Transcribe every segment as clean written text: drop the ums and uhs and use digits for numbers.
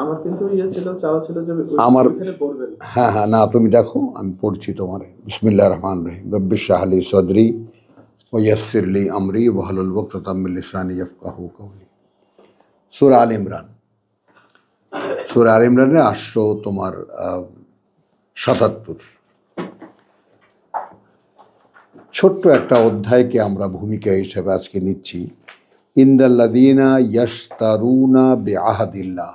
আমার কিন্তু ইয়ে ছিল, চাওয়া ছিল যে আমার ওইখানে পড়বেন। হ্যাঁ হ্যাঁ, না তুমি দেখো আমি পড়ছি তোমার। বিসমিল্লাহির রহমানির রহিম। রব্বি ইশরাহ লি সাদরি ওয়া ইয়াসসির লি আমরি ওয়াহলুল উকদাতাম মিন লিসানি ইয়াফকাহু কওলি। সূরা আল ইমরান। সূরা আল ইমরানে 800 তোমার 77। ছোট্ট একটা অধ্যায়কে আমরা ভূমিকা হিসেবে আজকে নিচ্ছি। ইন্দাল্লাযীনা ইয়াশতারুনা বিআহদিল্লাহ।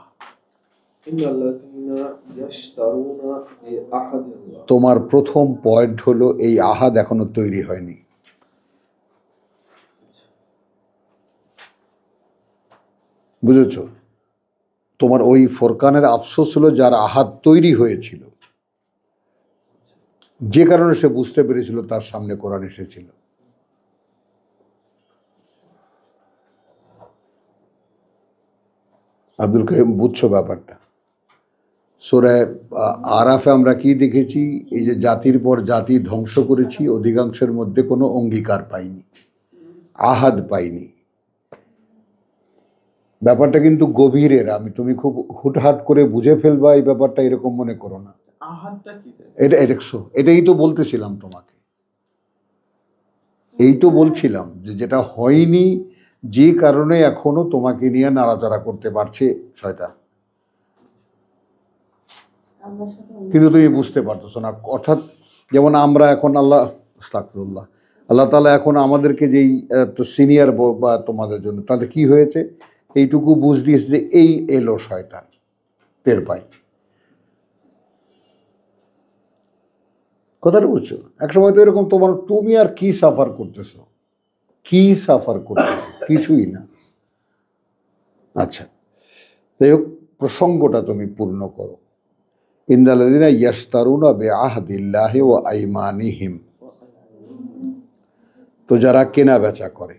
তোমার প্রথম পয়েন্ট হলো এই আহাদ এখনো তৈরি হয়নি। বুঝেছ? তোমার ওই ফোরকানের আফসোস হলো যার আহাদ তৈরি হয়েছিল, যে কারণে সে বুঝতে পেরেছিল তার সামনে কোরআন এসেছিল। আব্দুল কাইয়ুম, বুঝছো ব্যাপারটা? সূরা আরাফে আমরা কি দেখেছি? এই যে জাতির পর জাতি ধ্বংস করেছি, অধিকাংশের মধ্যে কোনো অঙ্গীকার পাইনি, আহাদ পাইনি। ব্যাপারটা কিন্তু গভীরের। তুমি খুব হুটহাট করে বুঝে ফেলবা এই ব্যাপারটা, এরকম মনে করো না। আহাদটা কি? এটা দেখছো, এটাই তো বলতেছিলাম তোমাকে, এই তো বলছিলাম যে যেটা হয়নি, যে কারণে এখনো তোমাকে নিয়ে নাড়াচাড়া করতে পারছে শয়তান, কিন্তু তুমি বুঝতে পারতেছো না। অর্থাৎ যেমন আমরা এখন আস্তাগফিরুল্লাহ, আল্লাহ তাআলা এখন আমাদেরকে যেই সিনিয়র বা তোমাদের জন্য তাতে কি হয়েছে, এইটুকু বুঝ দিয়েছে যে এই এলো শয়তান, টের পাই। কথাটা বুঝছো? একসময় তো এরকম তুমি আর কি সাফার করতেছো, কি সাফার করতেছো? কিছুই না। আচ্ছা, যাই হোক, প্রসঙ্গটা তুমি পূর্ণ করো। ইন্দাল্লাযীনা ইয়াশতারুনা বিআহদিল্লাহি ওয়া আইমানিহিম। তো যারা কেনা বেচা করে,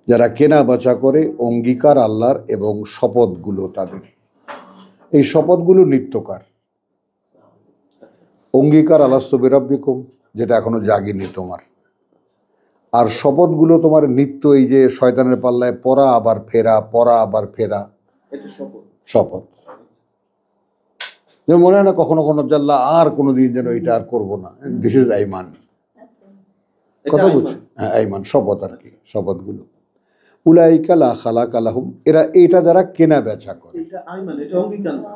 যারা কেনা বেচা করে অঙ্গীকার আল্লাহর এবং শপথগুলো তাদের, এই শপথগুলো নিত্যকার। অঙ্গীকার আলাস্তু বিরাব্বিকুম, যেটা এখনো জাগিনি তোমার। আর শপথগুলো তোমার নিত্য, এই যে শয়তানের পাল্লায় পড়া আবার ফেরা, পড়া আবার ফেরা, এটা শপথ। শপথ। যেমন মনে হয় না কখনো কখনো জাল্লা আর কোনোদিন যেন এটা আর করবো না, দিস ইজ আইমান। কথা বুঝছো? হ্যাঁ, আইমান শপথ আর কি, শপথগুলো। উলাইকা লা খালাকা লাহুম, এরা এটা যারা কেনা বেচা করে। এটা আইমান, এটা অঙ্গীকার না।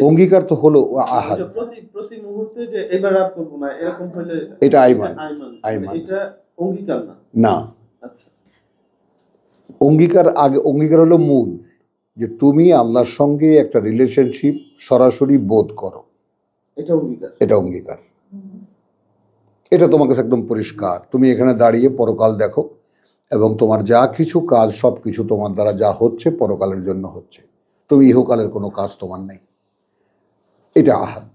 অঙ্গীকার তো হলো আহাদ, প্রতি মুহূর্তে যে এবার আর করব না, এরকম হলে এটা আইমান। আইমান এটা অঙ্গীকার না। না, আচ্ছা, অঙ্গীকার আগে, অঙ্গীকার হলো মূল, যে তুমি আল্লাহর সঙ্গে একটা রিলেশনশিপ সরাসরি বোধ করো, এটা অঙ্গীকার। এটা অঙ্গীকার। এটা তোমার কাছে একদম পরিষ্কার। তুমি এখানে দাঁড়িয়ে পরকাল দেখো এবং তোমার যা কিছু কাজ সব কিছু তোমার দ্বারা যা হচ্ছে পরকালের জন্য হচ্ছে, তুমি ইহকালের কোনো কাজ তোমার নেই। এটা আহাদ।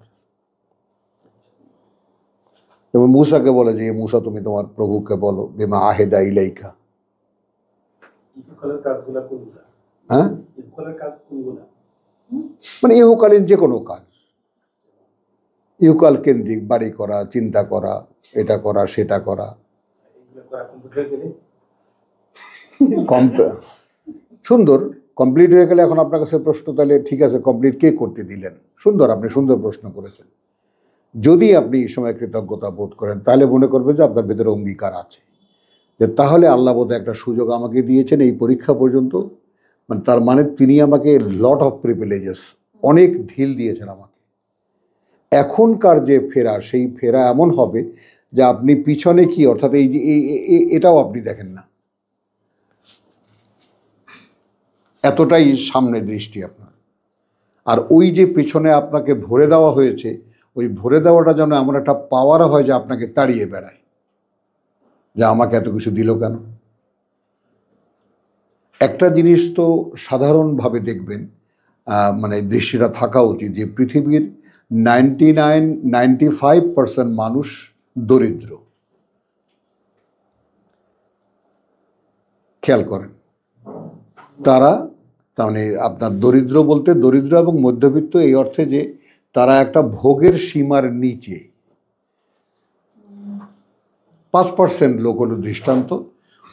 যেমন মূসাকে বলে যে মূসা তুমি তোমার প্রভুকে বলো বিমা আহেদা ইলাইকা। হ্যাঁ, মানে ইহকালীন যে কোনো কাজ, ইহকাল কেন্দ্রিক, বাড়ি করা, চিন্তা করা, এটা করা, সেটা করা। সুন্দর, কমপ্লিট হয়ে গেলে এখন আপনার কাছে প্রশ্ন, তাহলে ঠিক আছে, কমপ্লিট কে করতে দিলেন? সুন্দর, আপনি সুন্দর প্রশ্ন করেছেন। যদি আপনি এই সময় কৃতজ্ঞতা বোধ করেন, তাহলে মনে করবেন যে আপনার ভেতরে অঙ্গীকার আছে, যে তাহলে আল্লাহ বোধহয় একটা সুযোগ আমাকে দিয়েছেন এই পরীক্ষা পর্যন্ত, মানে তার মানে তিনি আমাকে লট অফ প্রিভিলেজেস, অনেক ঢিল দিয়েছেন আমাকে। এখনকার যে ফেরা, সেই ফেরা এমন হবে যে আপনি পিছনে কি, অর্থাৎ এই যে এটাও আপনি দেখেন না, এতটাই সামনে দৃষ্টি আপনার। আর ওই যে পিছনে আপনাকে ভরে দেওয়া হয়েছে, ওই ভরে দেওয়াটা যেন এমন একটা পাওয়ার হয় যে আপনাকে তাড়িয়ে বেড়ায়, যে আমাকে এত কিছু দিল কেন। একটা জিনিস তো সাধারণভাবে দেখবেন, মানে দৃষ্টিটা থাকা উচিত, যে পৃথিবীর 95% মানুষ দরিদ্র। খেয়াল করেন, তারা, তার মানে আপনার দরিদ্র বলতে দরিদ্র এবং মধ্যবিত্ত এই অর্থে যে তারা একটা ভোগের সীমার নিচে। 5% লোক হলো দৃষ্টান্ত।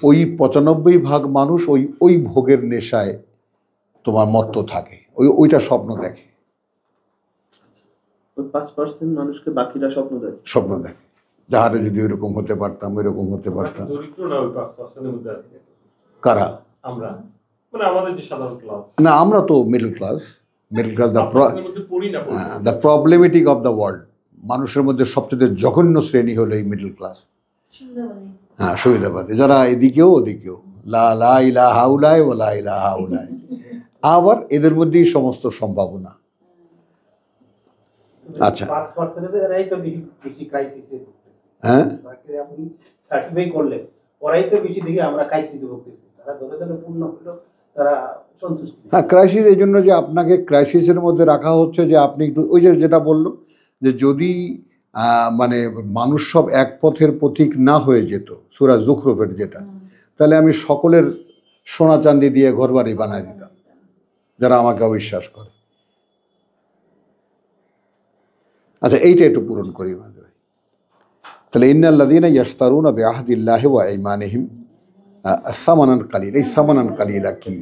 ওই 95% মানুষ ওই ভোগের নেশায় তোমার মত্ত থাকে, ওইটা স্বপ্ন দেখে। ওই 5% মানুষকে বাকিরা স্বপ্ন দেখে। স্বপ্ন দেখে যাহারে যদি ওইরকম হতে পারতাম, ওইরকম হতে পারতাম। দরিদ্র না ওই 5%-এর মধ্যে আছে কারা? আমরা, মানে আমাদের যে সাধারণ ক্লাস। না, আমরা তো middle class. Middle class the the problematic of the world. মানুষের মধ্যে সবচেয়ে জঘন্য শ্রেণী হলো এই মিডল ক্লাস। হ্যাঁ, সুবিধাবাদী, যারা এদিকেও ওদিকেও, লা লা ইলাহা হাউলাই ওয়া লা ইলাহা হাউলাই। আবার এদের মধ্যেই সমস্ত সম্ভাবনা। আচ্ছা, 5% এরাই তো বেশি ক্রাইসিসে ভুগতেছে। হ্যাঁ, তাকে আপনি সার্টিফাই করলে ওরাই তো বেশি দেখি আমরা ক্রাইসিসে ভুগতেছি। তারা ধরে ধরে পূর্ণ হলো, তারা সন্তুষ্ট। হ্যাঁ, ক্রাইসিস এই জন্য যে আপনাকে ক্রাইসিসের মধ্যে রাখা হচ্ছে, যে আপনি একটু ওই যে যেটা বললো যে যদি মানে মানুষ সব এক পথের পথিক না হয়ে যেত, সূরা যুখরুফের যেটা, তাহলে আমি সকলের সোনা চাঁদি দিয়ে ঘরবাড়ি বানায় দিতাম যারা আমাকে অবিশ্বাস করে। আচ্ছা, এইটা একটু পূরণ করি মাঝে। তাহলে ইন্নাল্লাযীনা ইয়াশতারুনা বিআহদিল্লাহি ওয়া আইমানিহিম সামানান কালিল। এই সামানান কালিলা কি?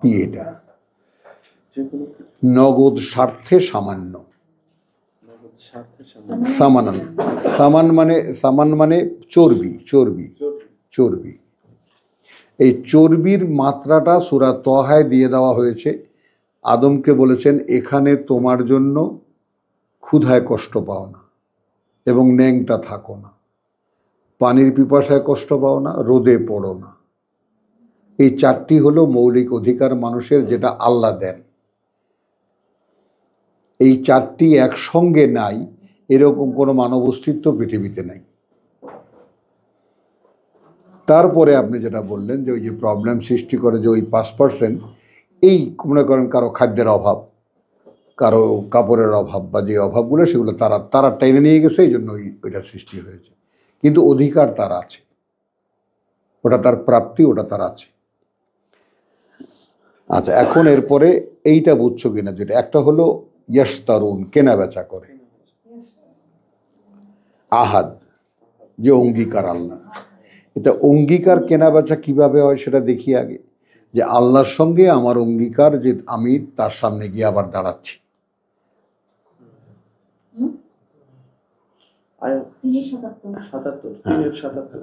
কি এটা? নগদ স্বার্থে সামান্য। সামানান, সামান মানে চর্বি। চর্বি। এই চর্বির মাত্রাটা সূরা তহায় দিয়ে দেওয়া হয়েছে। আদমকে বলেছেন, এখানে তোমার জন্য ক্ষুধায় কষ্ট পাও না এবং ন্যাংটা থাকো না, পানির পিপাসায় কষ্ট পাও না, রোদে পড়ো না। এই চারটি হলো মৌলিক অধিকার মানুষের, যেটা আল্লাহ দেন। এই চারটি একসঙ্গে নাই, এরকম কোনো মানব অস্তিত্ব পৃথিবীতে নাই। তারপরে আপনি যেটা বললেন যে ওই যে প্রবলেম সৃষ্টি করে যে ওই 5%, এই মনে করেন কারো খাদ্যের অভাব, কারো কাপড়ের অভাব, বা যে অভাবগুলো সেগুলো তারা টেনে নিয়ে গেছে, এই জন্য ওইটা সৃষ্টি হয়েছে। কিন্তু অধিকার তার আছে, ওটা তার প্রাপ্তি, ওটা তার আছে। আচ্ছা, এখন এরপরে এইটা বুঝছো কিনা, যেটা একটা হলো ইয়াশতারুন, কেনা বেচা করে। আহাদ, যে অঙ্গীকার আল্লাহ, এটা অঙ্গীকার কেনা বেচা কিভাবে হয় সেটা দেখি আগে। যে আল্লাহর সঙ্গে আমার অঙ্গীকার, যে আমি তার সামনে গিয়ে আবার দাঁড়াচ্ছি।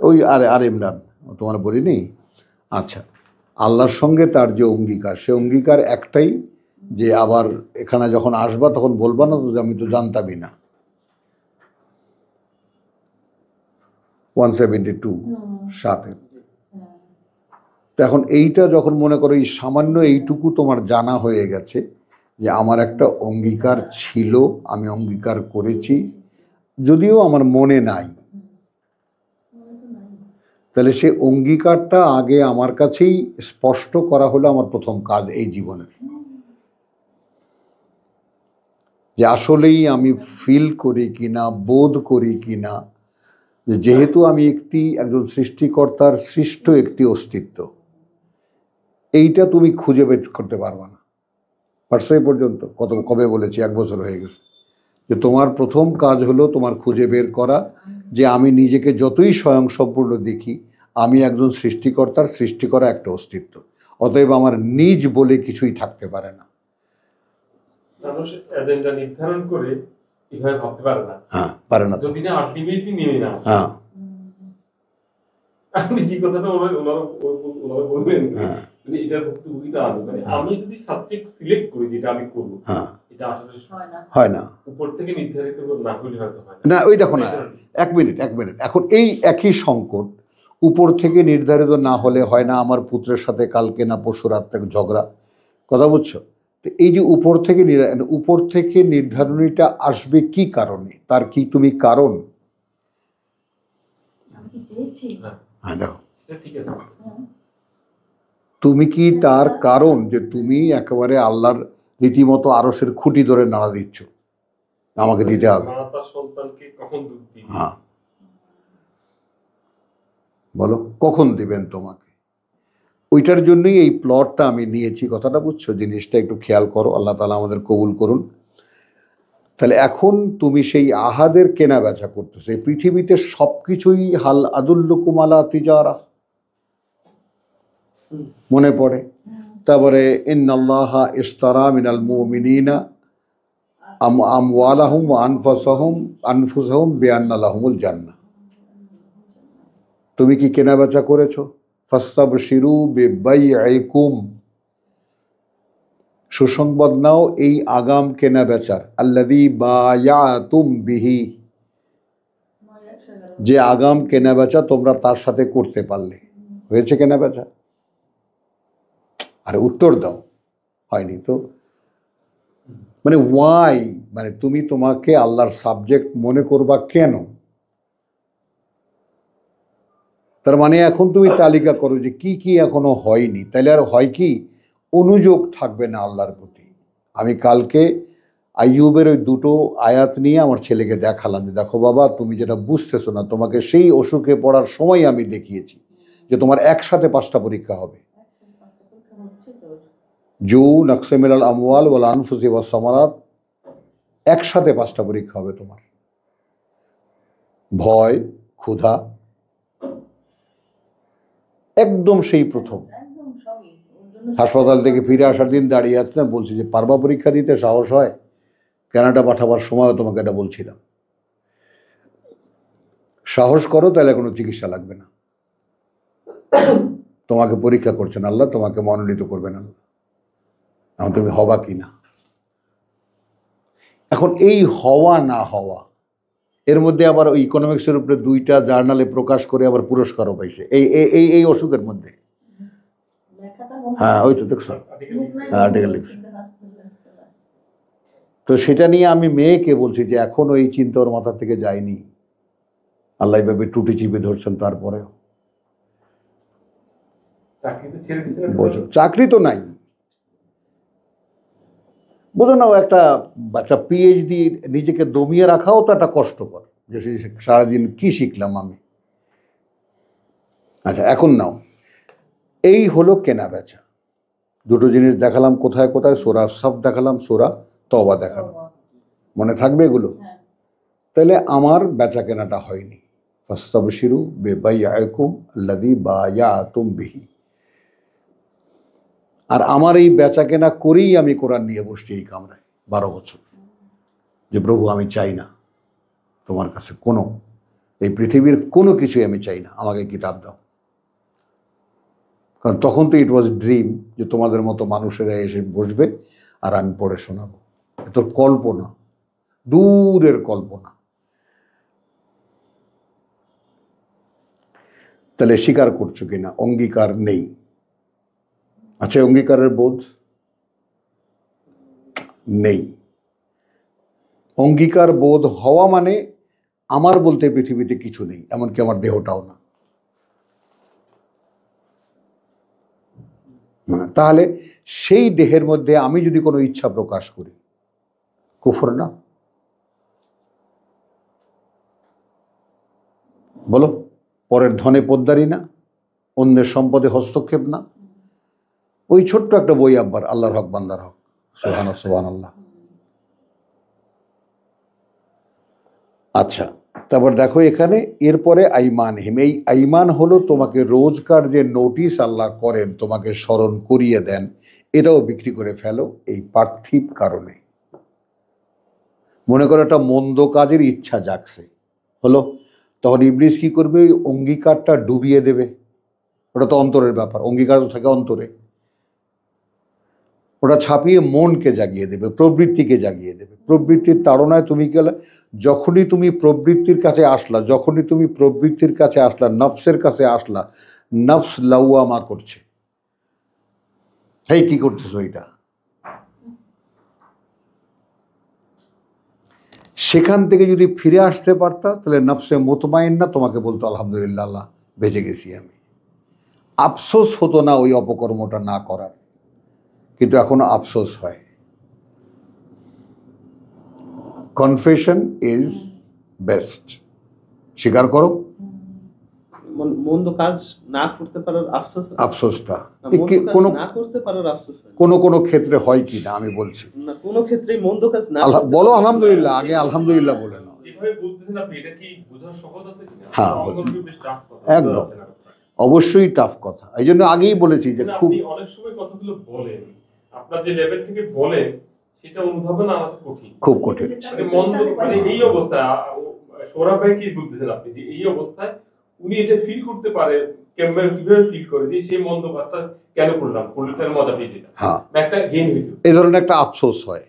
ওই আরে ইমরান, তোমার বলিনি? আচ্ছা, আল্লাহর সঙ্গে তার যে অঙ্গীকার, সে অঙ্গীকার একটাই, যে আবার এখানে যখন আসবা তখন বলবা না তো যে আমি তো জানতামই না। 172 7। তো এখন এইটা যখন মনে করো এই সামান্য এইটুকু তোমার জানা হয়ে গেছে যে আমার একটা অঙ্গীকার ছিল, আমি অঙ্গীকার করেছি, যদিও আমার মনে নাই, তাহলে সে অঙ্গীকারটা আগে আমার কাছেই স্পষ্ট করা হলো আমার প্রথম কাজ এই জীবনের। যে আসলেই আমি ফিল করি কিনা, বোধ করি কিনা, যে যেহেতু আমি একজন সৃষ্টিকর্তার সৃষ্ট একটি অস্তিত্ব, এইটা তুমি খুঁজে বের করতে পারবা না। পারছো এই পর্যন্ত? কবে বলেছি? 1 বছর হয়ে গেছে। যে তোমার প্রথম কাজ হলো তোমার খুঁজে বের করা যে আমি নিজেকে যতই স্বয়ংসম্পূর্ণ দেখি, আমি একজন সৃষ্টিকর্তার সৃষ্টি করা একটা অস্তিত্ব। অতএব আমার নিজ বলে কিছুই থাকতে পারে না। মানুষ এজেন্ডা নির্ধারণ করে এভাবে ভাবতে পারে না। হ্যাঁ, পারে না, যদি না আলটিমেটলি নেমে না। হ্যাঁ, আপনি যে কথাটা ওনারা বলবেন, এটার ভুক্তভোগিতা আমি, মানে আমি যদি সাবজেক্ট সিলেক্ট করি যেটা আমি করব, এটা আসলে হয় না। উপর থেকে নির্ধারিত না হলে হয়তো হয় না। ওই দেখো না, এক মিনিট। এখন এই একই সংকট, উপর থেকে নির্ধারিত না হলে হয় না। আমার পুত্রের সাথে কালকে না পরশু রাত্রে ঝগড়া, কথা বুঝছো? তো এই যে উপর থেকে নির্ধারণীটা আসবে কি কারণে, তার কি তুমি কারণ? হ্যাঁ, দেখো, তুমি কি তার কারণ যে তুমি একেবারে আল্লাহর রীতিমতো আরশের খুঁটি ধরে নাড়া দিচ্ছ, আমাকে দিতে হবে। হ্যাঁ, বলো কখন দিবেন তোমাকে? ওইটার জন্যই এই প্লটটা আমি নিয়েছি, কথাটা বুঝছো? জিনিসটা একটু খেয়াল করো, আল্লাহ তাআলা আমাদের কবুল করুন। তাহলে এখন তুমি সেই আহাদের কেনা বেচা করতেছো। এই পৃথিবীতে সব কিছুই হাল আদুল্লুকুম আলা তিজারা, মনে পড়ে। তারপরে ইন্নাল্লাহা ইশতারা মিনাল মুমিনিনা আমওয়ালাহুম ওয়া আনফুসাহুম বিআন্না লাহুমুল জান্নাহ। তুমি কি কেনাবেচা করেছো? ফাস্তাবশিরু বিবাইইকুম, সুসংবাদ নাও এই আগাম কেনাবেচার, আল্লাযী বায়াতুম বিহি, যে আগাম কেনাবেচা তোমরা তার সাথে করতে পারলে। হয়েছে কেনাবেচা? আরে উত্তর দাও, হয়নি তো। মানে ওয়াই, মানে তুমি তোমাকে আল্লাহর সাবজেক্ট মনে করবা কেন? তার মানে এখন তুমি তালিকা করো যে কি কি এখনো হয়নি, তাহলে আর হয় কি, অনুযোগ থাকবে না আল্লাহর প্রতি। আমি কালকে আইয়ুবের ওই দুটো আয়াত নিয়ে আমার ছেলেকে দেখালাম যে দেখো বাবা, তুমি যেটা বুঝতেছো না, তোমাকে সেই অসুখে পড়ার সময় আমি দেখিয়েছি যে তোমার একসাথে 5টা পরীক্ষা হবে। জু নকশে মিলাল আমওয়াল ওয়াল আনফুসি ওয়াস সামারাত, একসাথে 5টা পরীক্ষা হবে তোমার। ভয়, ক্ষুধা, একদম সেই প্রথম হাসপাতাল থেকে ফিরে আসার দিন দাঁড়িয়ে আছে না, বলছি যে পারবা পরীক্ষা দিতে? সাহস হয়? কানাডা পাঠাবার সময় তোমাকে এটা বলছিলাম, সাহস করো, তাহলে কোনো চিকিৎসা লাগবে না। তোমাকে পরীক্ষা করছেন আল্লাহ, তোমাকে মনোনীত করবেন আল্লাহ, এখন তুমি হবা কি না। এখন এই হওয়া না হওয়া, এর মধ্যে আবার ওই ইকোনমিক্সের উপরে 2টা জার্নালে প্রকাশ করে আবার পুরস্কারও পাইছে এই এই এই অসুখের মধ্যে। হ্যাঁ, ওই তো দেখছো, আর্টিকেল লিখছে। তো সেটা নিয়ে আমি মেয়েকে বলছি যে এখনো এই চিন্তা ওর মাথা থেকে যায়নি। আল্লাহ এইভাবে টুটি চিপে ধরছেন, তারপরেও চাকরি তো নাই। বোঝো না, একটা একটা পিএইচডি নিজেকে দমিয়ে রাখাও তো একটা কষ্টকর, যে সারাদিন কি শিখলাম আমি। আচ্ছা, এখন নাও, এই হলো কেনা বেচা। দুটো জিনিস দেখালাম, কোথায় কোথায়, সূরা সাফ দেখালাম, সূরা তওবা দেখালাম, মনে থাকবে এগুলো? তাহলে আমার বেচা কেনাটা হয়নি। ফাস্তাবশিরু বিবাইইকুম আল্লাযী বায়াতুম বিহি। আর আমার এই বেচা কেনা করেই আমি কোরআন নিয়ে বসছি এই কামরায় 12 বছর, যে প্রভু আমি চাই না তোমার কাছে কোনো, এই পৃথিবীর কোনো কিছুই আমি চাই না, আমাকে কিতাব দাও। কারণ তখন তো ইট ওয়াজ ড্রিম যে তোমাদের মতো মানুষেরা এসে বসবে আর আমি পড়ে শোনাবো। এত কল্পনা, দূরের কল্পনা। তাহলে স্বীকার করছো কিনা? অঙ্গীকার নেই। আচ্ছা, অঙ্গীকারের বোধ নেই। অঙ্গীকার বোধ হওয়া মানে আমার বলতে পৃথিবীতে কিছু নেই, এমনকি আমার দেহটাও না। তাহলে সেই দেহের মধ্যে আমি যদি কোনো ইচ্ছা প্রকাশ করি, কুফর না? বলো, পরের ধনে পোদ্দারি না? অন্যের সম্পদে হস্তক্ষেপ না? ওই ছোট্ট একটা বই আব্বার, আল্লাহর হক বান্দার হক, সুবহানাল্লাহ। আচ্ছা, তারপর দেখো এখানে এরপরে আইমানহিম। এই আইমান হলো তোমাকে রোজকার যে নোটিশ আল্লাহ করেন, তোমাকে স্মরণ করিয়ে দেন, এটাও বিক্রি করে ফেলো এই পার্থিব কারণে। মনে করো একটা মন্দ কাজের ইচ্ছা জাগছে, হলো, তখন ইবলিস কি করবে? ওই অঙ্গীকারটা ডুবিয়ে দেবে। ওটা তো অন্তরের ব্যাপার, অঙ্গীকার তো থাকে অন্তরে। ওটা ছাপিয়ে মনকে জাগিয়ে দেবে, প্রবৃত্তিকে জাগিয়ে দেবে। প্রবৃত্তির তাড়নায় তুমি গেলে, যখনই তুমি প্রবৃত্তির কাছে আসলা, নফসের কাছে আসলা, নফস লাওয়ামা করছে, হেই কি করতেছো এটা। সেখান থেকে যদি ফিরে আসতে পারতা, তাহলে নফসে মুতমাইন্না তোমাকে বলতো আলহামদুলিল্লাহ, আল্লাহ বেঁচে গেছি আমি। আফসোস হতো না ওই অপকর্মটা না করার, কিন্তু এখনো আফসোস হয়। Confession is best. স্বীকার করো। মন্দ কাজ না করতে পারার আফসোস, আফসোসটা কোনো না করতে পারার আফসোস কোনো ক্ষেত্রে হয় কি না আমি বলছি না, কোনো ক্ষেত্রেই মন্দ কাজ না। বলো আলহামদুলিল্লাহ, আগে আলহামদুলিল্লাহ বলে নাও। যেভাবে বলতেছেন আপনি, এটা কি বোঝা সহজ আছে কিনা? হ্যাঁ, একদম। অবশ্যই টাফ কথা, এই জন্য আগেই বলেছি যে খুব আপনি অনেক সময় কথাগুলো বলেন, আপনার যে লেভেল থেকে বলেন সেটা অনুধাবন আনা কঠিন, খুব কঠিন। মানে মন মানে এই অবস্থা সৌরভ ভাই কি বলতেছেন আপনি যে এই অবস্থায় উনি এটা ফিল করতে পারে, কিভাবে ফিল করে যে সেই মন্দ কাজটা কেন করলাম, করলে তার মজা পেয়ে যেতাম, হ্যাঁ, একটা গেম হইতো। এই ধরনের একটা আফসোস হয়।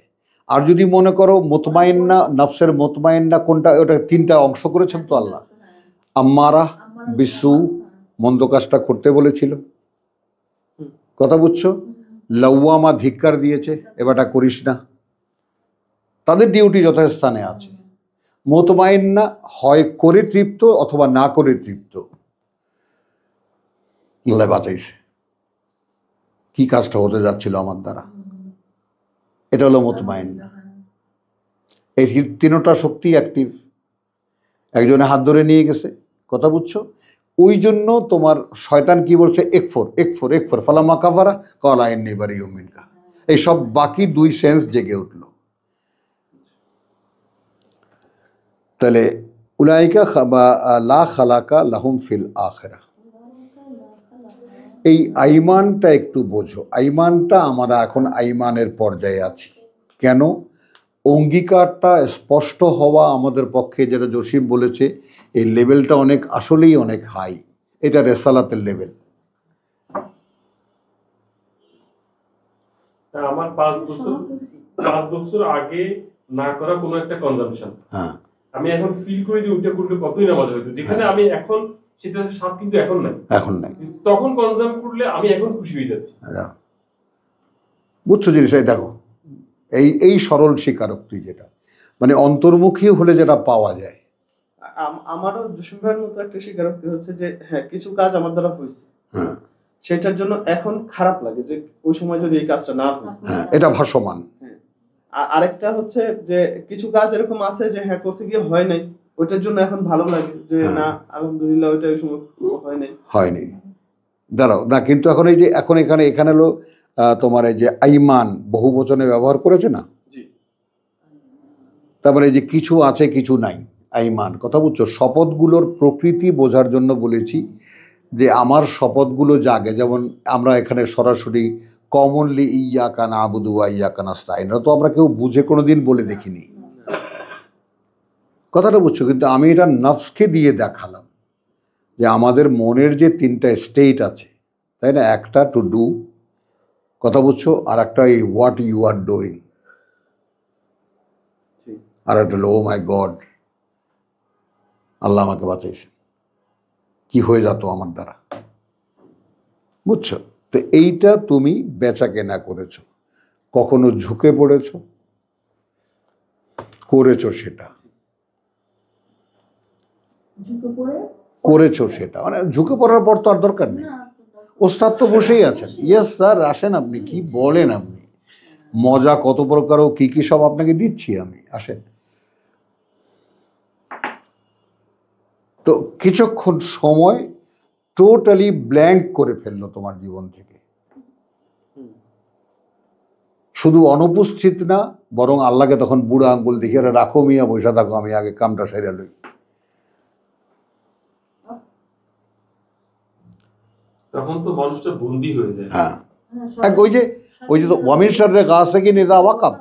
আর যদি মনে করো মুতমাইন্না, নফসের মুতমাইন্না কোনটা, ওটা তিনটা অংশ করেছেন তো আল্লাহ। আম্মারা বিসু, মন্দ কাজটা করতে বলেছিল, কথা বুঝছো, লাওয়ামা ধিক্কার দিয়েছে, এবারটা করিস না, তাদের ডিউটি যথাস্থানে আছে। মুতমাইন্না হয় করে তৃপ্ত অথবা না করে তৃপ্ত। আল্লাহ বাঁচাইছে, কি কাজটা হতে যাচ্ছিল আমার দ্বারা, এটা হলো মুতমাইন্না। এই তিনটা শক্তি অ্যাক্টিভ, একজনে হাত ধরে নিয়ে গেছে, কথা বুঝছো। ওই জন্য তোমার শয়তান কি বলছে, একফর একফর একফর ফালামা কাফারা ক্বালা ইন্নী বারিউম মিনকা, এই সব বাকি দুই সেন্স জেগে উঠল। তাহলে উলাইকা লা খালাকা লাহুম ফিল আখিরাহ, এই আইমানটা একটু বোঝো। আইমানটা আমরা এখন আইমানের পর্যায়ে আছি কেন, অঙ্গীকারটা স্পষ্ট হওয়া আমাদের পক্ষে, যেটা জসিম বলেছে, এই লেভেলটা অনেক আসলেই অনেক হাই, এটা রেসালাতের লেভেল। আমার 5 বছর আগে না করা কোনো একটা কনজাম্পশন, হ্যাঁ, আমি এখন ফিল করি যে ওইটা করলে কতই না মজা হইতো, যেখানে আমি এখন সেটার স্বাদ কিন্তু এখন নাই, এখন নাই, তখন কনজাম করলে আমি এখন খুশি হয়ে যাচ্ছি। বুঝছো জিনিসটাই দেখো, এই সরল স্বীকারোক্তি যেটা মানে অন্তর্মুখী হলে যেটা পাওয়া যায়। আমারও জসিম ভাইয়ের মতো একটা স্বীকারোক্তি হচ্ছে যে হ্যাঁ কিছু কাজ আমার দ্বারা হয়েছে, হ্যাঁ, সেটার জন্য এখন খারাপ লাগে যে ওই সময় যদি এই কাজটা না হয়। হ্যাঁ, এটা ভাসমান। আরেকটা হচ্ছে যে কিছু কাজ এরকম আছে যে হ্যাঁ করতে গিয়ে হয় নাই, ওইটার জন্য এখন ভালো লাগে যে না আলহামদুলিল্লাহ ওইটা ওই সময় হয়নি। দাঁড়াও না, কিন্তু এখন এই যে এখন এখানে হলো তোমার এই যে আইমান বহু বচনে ব্যবহার করেছে না, তারপরে এই যে কিছু আছে কিছু নাই, আইমান, কথা বুঝছো। শপথগুলোর প্রকৃতি বোঝার জন্য বলেছি যে আমার শপথগুলো জাগে, যেমন আমরা এখানে সরাসরি কমনলি ইয়াকা নাবুদু ওয়া ইয়াকা নাস্তাইন, তো আমরা কেউ বুঝে কোনোদিন বলে দেখিনি, কথাটা বুঝছো। কিন্তু আমি এটা নফসকে দিয়ে দেখালাম যে আমাদের মনের যে তিনটা স্টেট আছে, তাই না, একটা টু ডু, কথা বুঝছো, আর একটা এই হোয়াট ইউ আর ডুইং, আর একটা হলো ও মাই গড আল্লাহ আমাকে বাঁচাইছে, কি হয়ে যেত আমার দ্বারা, বুঝছো। তো এইটা তুমি বেচা কেনা করেছো, কখনো ঝুঁকে পড়েছো, করেছো সেটা, করেছো সেটা, মানে ঝুঁকে পড়ার পর তো আর দরকার নেই, ওস্তাদ তো বসেই আছেন, ইয়েস স্যার আসেন, আপনি কি বলেন, আপনি মজা কত প্রকার ও কি কি সব আপনাকে দিচ্ছি আমি, আসেন। তো কিছুক্ষণ সময় টোটালি ব্ল্যাঙ্ক করে ফেললো তোমার জীবন থেকে, শুধু অনুপস্থিত না, বরং আল্লাহকে তখন বুড়া আঙ্গুল দেখে রাখো মিয়া, বসে থাকো, আমি আগে কামটা সেরে লই। তখন তো মানুষটা বন্দী হয়ে যায়। হ্যাঁ, ওই যে ওয়ামিন শাররে গাসিকিন ইযা ওয়াকাব,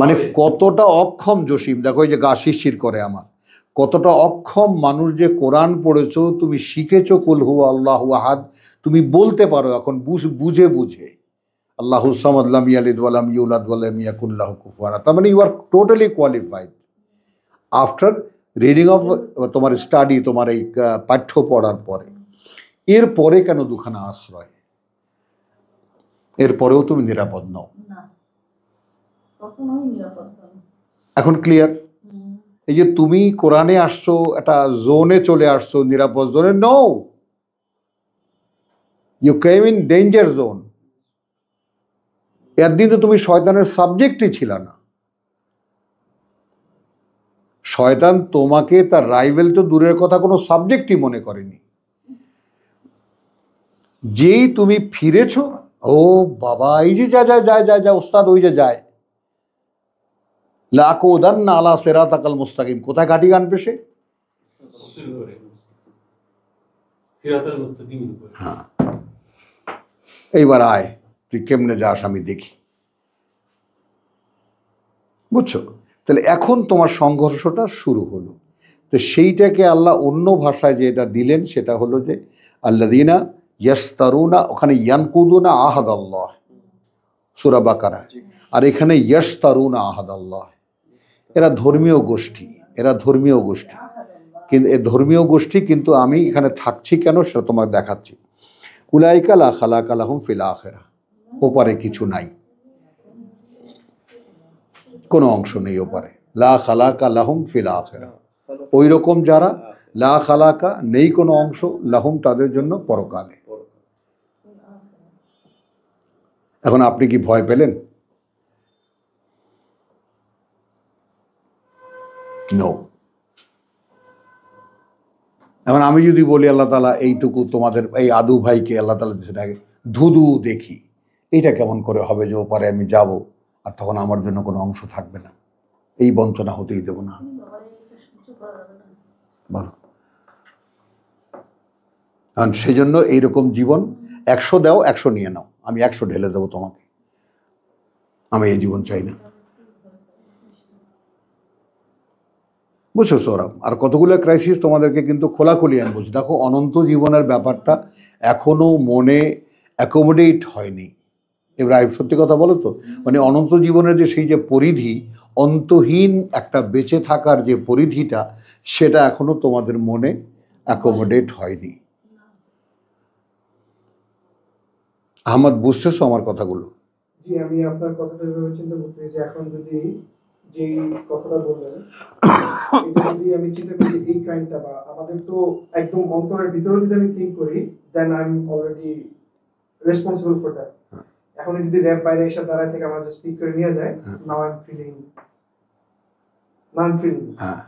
মানে কতটা অক্ষম জসিম, দেখো এই যে গা শিরশির করে আমার, কতটা অক্ষম মানুষ যে কোরআন পড়েছো, তুমি শিখেছো কুল হুয়া আল্লাহু আহাদ, তুমি বলতে পারো এখন বুঝে বুঝে আল্লাহুস সামাদ লাম ইয়ালিদ ওয়া লাম ইউলাদ ওয়া লাম ইয়াকুল লাহু কুফুয়ান আহাদ, তার মানে you are totally qualified after reading of তোমার স্টাডি, তোমার এই পাঠ্য পড়ার পরে। এরপরে কেন দুখানা আশ্রয়, এরপরেও তুমি নিরাপদ নও, এখন ক্লিয়ার। এই যে তুমি কোরআনে আসছো, একটা জোনে চলে আসছো, নিরাপদ জোনে, no, you came in danger zone. একদিন তো তুমি শয়তানের সাবজেক্টই ছিল না, শয়তান তোমাকে তার রাইভেল তো দূরের কথা কোনো সাবজেক্টই মনে করেনি। যেই তুমি ফিরেছো, ও বাবা এই যে যা যা যায় যায় যা ওস্তাদ ওই যে যায়, লাকুদান্না আলা সিরাতাকাল মুস্তাকিম, কোথায় কাটি গান পেশে, সিরাতাল মুস্তাকিমের উপরে। হ্যাঁ, এইবার আয়, তুই কেমনে যাস আমি দেখি। বুঝছো? তাহলে এখন তোমার সংঘর্ষটা শুরু হলো। তো সেইটাকে আল্লাহ অন্য ভাষায় যেটা দিলেন সেটা হলো যে আল্লাযীনা ইয়াশতারুনা, ওখানে ইয়ানকুদুনা আহাদাল্লাহ সূরা বাকারা, আর এখানে ইয়াশতারুনা আহাদাল্লাহ। এরা ধর্মীয় গোষ্ঠী, কিন্তু এ ধর্মীয় গোষ্ঠী, কিন্তু আমি এখানে থাকছি কেন সেটা তোমাকে দেখাচ্ছি। উলাইকা লা খালাকা লাহুম ফিল আখিরাহ, ওপারে কিছু নাই, কোনো অংশ নেই ওপারে। লা খালাকা লাহুম ফিল আখিরাহ, ওই রকম যারা লা খালাকা, নেই কোনো অংশ, লাহুম তাদের জন্য পরকালে। এখন আপনি কি ভয় পেলেন? নো। এখন আমি যদি বলি আল্লাহ তাআলা এইটুকু তোমাদের এই আদু ভাইকে আল্লাহ তাআলা সেটাকে ধুধু দেখি, এইটা কেমন করে হবে যে ওপারে আমি যাব আর তখন আমার জন্য কোনো অংশ থাকবে না? এই বঞ্চনা হতেই দেব না। বলো। কারণ সেই জন্য এইরকম জীবন 100 দাও, 100 নিয়ে নাও, আমি 100 ঢেলে দেবো তোমাকে। আমি এই জীবন চাই না। বুঝছো সৌরভ? আর কতগুলো ক্রাইসিস তোমাদেরকে কিন্তু খোলাখুলি আমি বলছি। দেখো, অনন্ত জীবনের ব্যাপারটা এখনো মনে অ্যাকোমোডেট হয়নি। ইব্রাহিম, সত্যি কথা বলো তো, মানে অনন্ত জীবনের যে সেই যে পরিধি, অন্তহীন একটা বেঁচে থাকার যে পরিধিটা, সেটা এখনো তোমাদের মনে অ্যাকোমোডেট হয়নি। আহমদ, বুঝতেছো আমার কথাগুলো? জি, আমি আপনার কথাটা ভেবে চিন্তা করতেছি যে এখন যদি যে কথাটা বললেন, এটা যদি আমি চিন্তা করি এই ক্রাইমটা, বা আমাদের তো একদম অন্তরের ভিতরে যদি আমি থিঙ্ক করি, then I am already responsible for that. এখন যদি র‍্যাব বাইরে এসে দাঁড়ায় থেকে আমার জাস্ট পিক করে নিয়ে যায়, নাও আই এম ফিলিং হ্যাঁ,